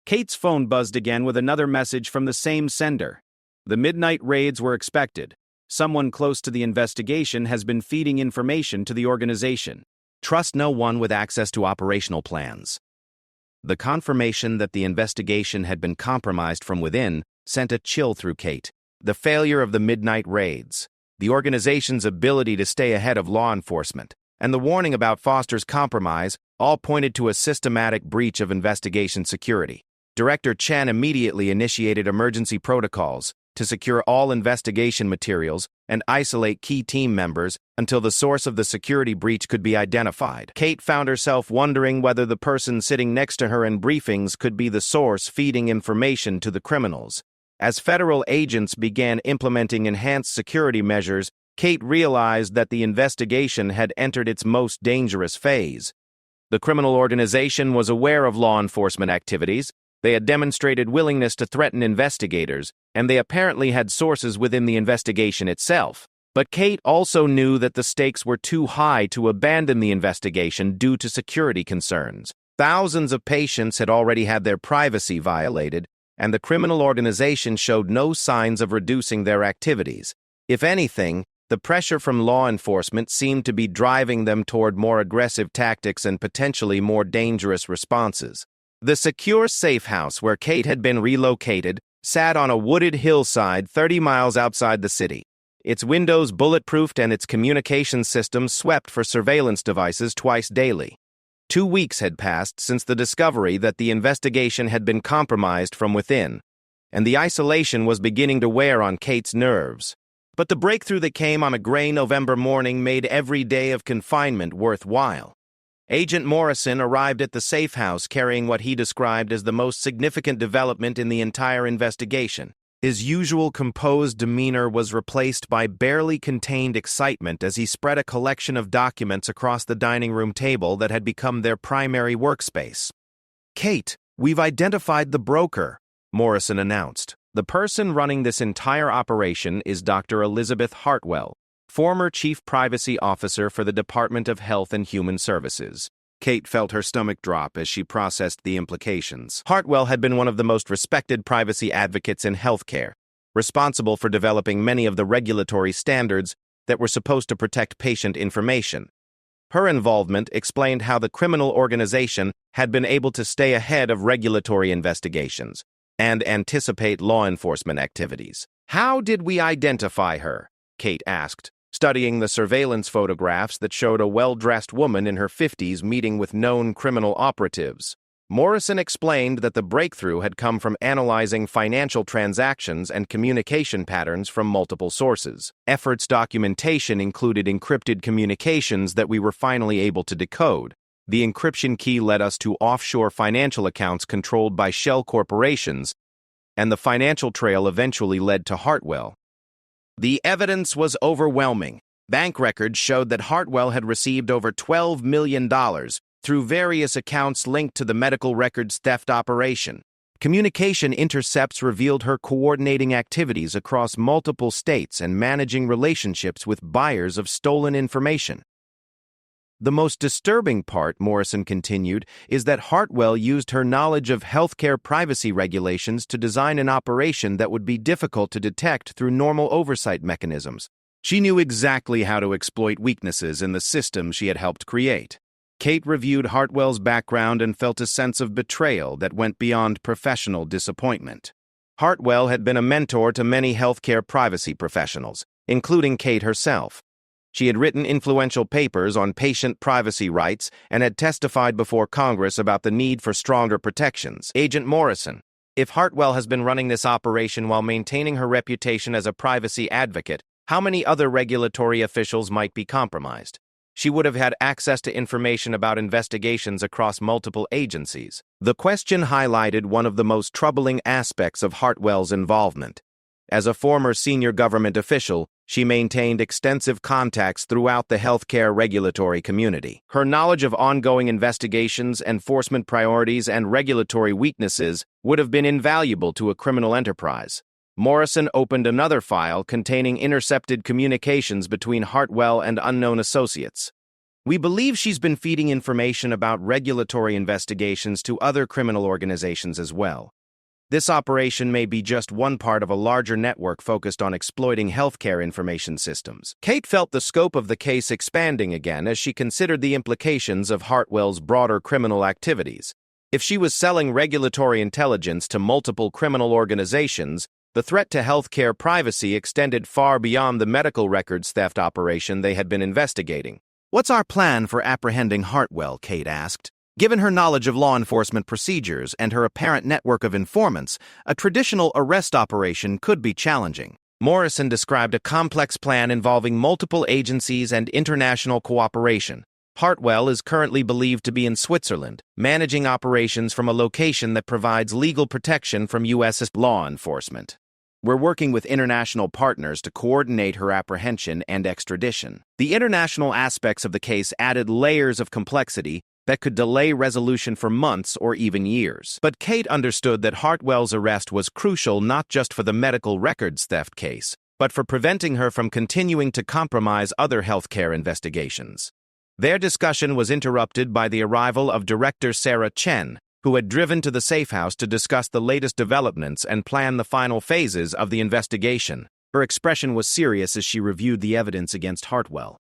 Kate's phone buzzed again with another message from the same sender. The midnight raids were expected. Someone close to the investigation has been feeding information to the organization. Trust no one with access to operational plans. The confirmation that the investigation had been compromised from within sent a chill through Kate. The failure of the midnight raids, the organization's ability to stay ahead of law enforcement, and the warning about Foster's compromise all pointed to a systematic breach of investigation security. Director Chen immediately initiated emergency protocols to secure all investigation materials and isolate key team members until the source of the security breach could be identified. Kate found herself wondering whether the person sitting next to her in briefings could be the source feeding information to the criminals. As federal agents began implementing enhanced security measures, Kate realized that the investigation had entered its most dangerous phase. The criminal organization was aware of law enforcement activities. They had demonstrated willingness to threaten investigators, and they apparently had sources within the investigation itself. But Kate also knew that the stakes were too high to abandon the investigation due to security concerns. Thousands of patients had already had their privacy violated, and the criminal organization showed no signs of reducing their activities. If anything, the pressure from law enforcement seemed to be driving them toward more aggressive tactics and potentially more dangerous responses. The secure safe house where Kate had been relocated sat on a wooded hillside 30 miles outside the city. Its windows bulletproofed and its communication systems swept for surveillance devices twice daily. 2 weeks had passed since the discovery that the investigation had been compromised from within, and the isolation was beginning to wear on Kate's nerves. But the breakthrough that came on a gray November morning made every day of confinement worthwhile. Agent Morrison arrived at the safe house carrying what he described as the most significant development in the entire investigation. His usual composed demeanor was replaced by barely contained excitement as he spread a collection of documents across the dining room table that had become their primary workspace. "Kate, we've identified the broker," Morrison announced. "The person running this entire operation is Dr. Elizabeth Hartwell, former Chief Privacy Officer for the Department of Health and Human Services." Kate felt her stomach drop as she processed the implications. Hartwell had been one of the most respected privacy advocates in healthcare, responsible for developing many of the regulatory standards that were supposed to protect patient information. Her involvement explained how the criminal organization had been able to stay ahead of regulatory investigations and anticipate law enforcement activities. "How did we identify her?" Kate asked, studying the surveillance photographs that showed a well-dressed woman in her 50s meeting with known criminal operatives. Morrison explained that the breakthrough had come from analyzing financial transactions and communication patterns from multiple sources. Efforts documentation included encrypted communications that we were finally able to decode. The encryption key led us to offshore financial accounts controlled by shell corporations, and the financial trail eventually led to Hartwell. The evidence was overwhelming. Bank records showed that Hartwell had received over $12 million through various accounts linked to the medical records theft operation. Communication intercepts revealed her coordinating activities across multiple states and managing relationships with buyers of stolen information. "The most disturbing part," Morrison continued, "is that Hartwell used her knowledge of healthcare privacy regulations to design an operation that would be difficult to detect through normal oversight mechanisms. She knew exactly how to exploit weaknesses in the system she had helped create." Kate reviewed Hartwell's background and felt a sense of betrayal that went beyond professional disappointment. Hartwell had been a mentor to many healthcare privacy professionals, including Kate herself. She had written influential papers on patient privacy rights and had testified before Congress about the need for stronger protections. "Agent Morrison, if Hartwell has been running this operation while maintaining her reputation as a privacy advocate, how many other regulatory officials might be compromised? She would have had access to information about investigations across multiple agencies." The question highlighted one of the most troubling aspects of Hartwell's involvement. As a former senior government official, she maintained extensive contacts throughout the healthcare regulatory community. Her knowledge of ongoing investigations, enforcement priorities, and regulatory weaknesses would have been invaluable to a criminal enterprise. Morrison opened another file containing intercepted communications between Hartwell and unknown associates. "We believe she's been feeding information about regulatory investigations to other criminal organizations as well. This operation may be just one part of a larger network focused on exploiting healthcare information systems." Kate felt the scope of the case expanding again as she considered the implications of Hartwell's broader criminal activities. If she was selling regulatory intelligence to multiple criminal organizations, the threat to healthcare privacy extended far beyond the medical records theft operation they had been investigating. "What's our plan for apprehending Hartwell?" Kate asked. "Given her knowledge of law enforcement procedures and her apparent network of informants, a traditional arrest operation could be challenging." Morrison described a complex plan involving multiple agencies and international cooperation. Hartwell is currently believed to be in Switzerland, managing operations from a location that provides legal protection from U.S. law enforcement. "We're working with international partners to coordinate her apprehension and extradition." The international aspects of the case added layers of complexity that could delay resolution for months or even years. But Kate understood that Hartwell's arrest was crucial not just for the medical records theft case, but for preventing her from continuing to compromise other healthcare investigations. Their discussion was interrupted by the arrival of Director Sarah Chen, who had driven to the safe house to discuss the latest developments and plan the final phases of the investigation. Her expression was serious as she reviewed the evidence against Hartwell.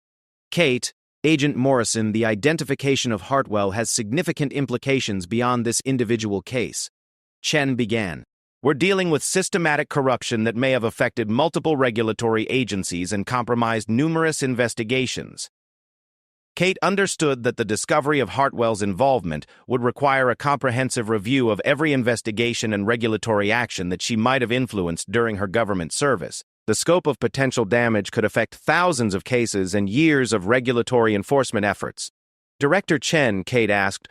"Kate, Agent Morrison, the identification of Hartwell has significant implications beyond this individual case." Chen began. "We're dealing with systematic corruption that may have affected multiple regulatory agencies and compromised numerous investigations." Kate understood that the discovery of Hartwell's involvement would require a comprehensive review of every investigation and regulatory action that she might have influenced during her government service. The scope of potential damage could affect thousands of cases and years of regulatory enforcement efforts. Director Chen, Kate asked,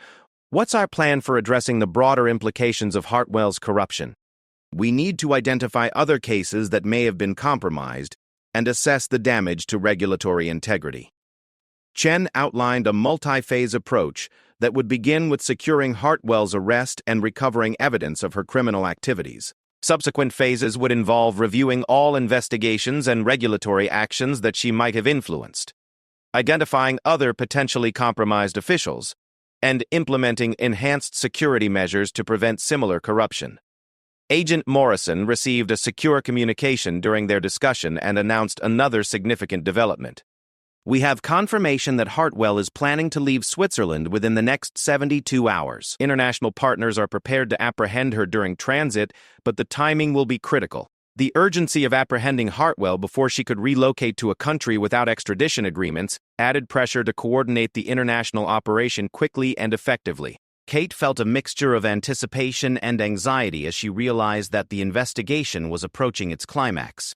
"What's our plan for addressing the broader implications of Hartwell's corruption?" "We need to identify other cases that may have been compromised and assess the damage to regulatory integrity." Chen outlined a multi-phase approach that would begin with securing Hartwell's arrest and recovering evidence of her criminal activities. Subsequent phases would involve reviewing all investigations and regulatory actions that she might have influenced, identifying other potentially compromised officials, and implementing enhanced security measures to prevent similar corruption. Agent Morrison received a secure communication during their discussion and announced another significant development. "We have confirmation that Hartwell is planning to leave Switzerland within the next 72 hours. International partners are prepared to apprehend her during transit, but the timing will be critical. The urgency of apprehending Hartwell before she could relocate to a country without extradition agreements added pressure to coordinate the international operation quickly and effectively." Kate felt a mixture of anticipation and anxiety as she realized that the investigation was approaching its climax.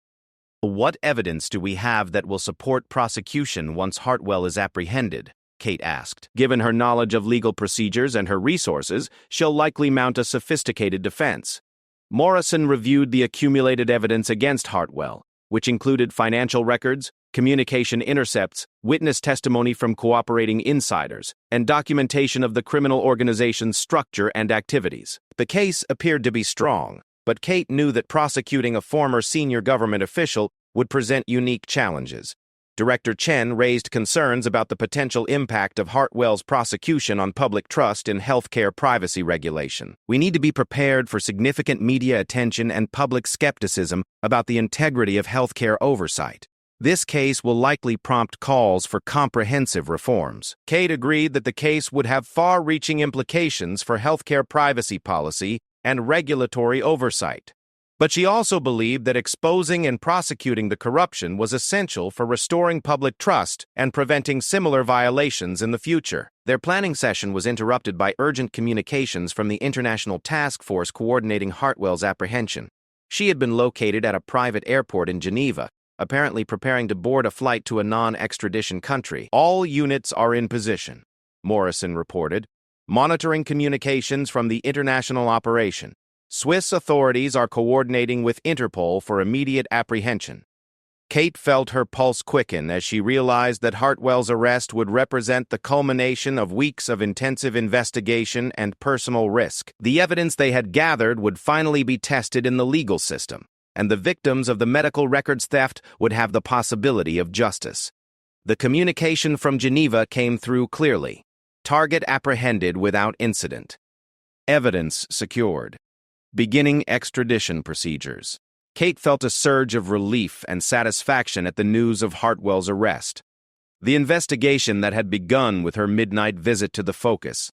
"What evidence do we have that will support prosecution once Hartwell is apprehended?" Kate asked. "Given her knowledge of legal procedures and her resources, she'll likely mount a sophisticated defense." Morrison reviewed the accumulated evidence against Hartwell, which included financial records, communication intercepts, witness testimony from cooperating insiders, and documentation of the criminal organization's structure and activities. The case appeared to be strong, but Kate knew that prosecuting a former senior government official would present unique challenges. Director Chen raised concerns about the potential impact of Hartwell's prosecution on public trust in healthcare privacy regulation. "We need to be prepared for significant media attention and public skepticism about the integrity of healthcare oversight. This case will likely prompt calls for comprehensive reforms." Kate agreed that the case would have far-reaching implications for healthcare privacy policy and regulatory oversight. But she also believed that exposing and prosecuting the corruption was essential for restoring public trust and preventing similar violations in the future. Their planning session was interrupted by urgent communications from the international task force coordinating Hartwell's apprehension. She had been located at a private airport in Geneva, apparently preparing to board a flight to a non-extradition country. "All units are in position," Morrison reported, "monitoring communications from the international operation. Swiss authorities are coordinating with Interpol for immediate apprehension." Kate felt her pulse quicken as she realized that Hartwell's arrest would represent the culmination of weeks of intensive investigation and personal risk. The evidence they had gathered would finally be tested in the legal system, and the victims of the medical records theft would have the possibility of justice. The communication from Geneva came through clearly. Target apprehended without incident. Evidence secured. Beginning extradition procedures. Kate felt a surge of relief and satisfaction at the news of Hartwell's arrest. The investigation that had begun with her midnight visit to the Focus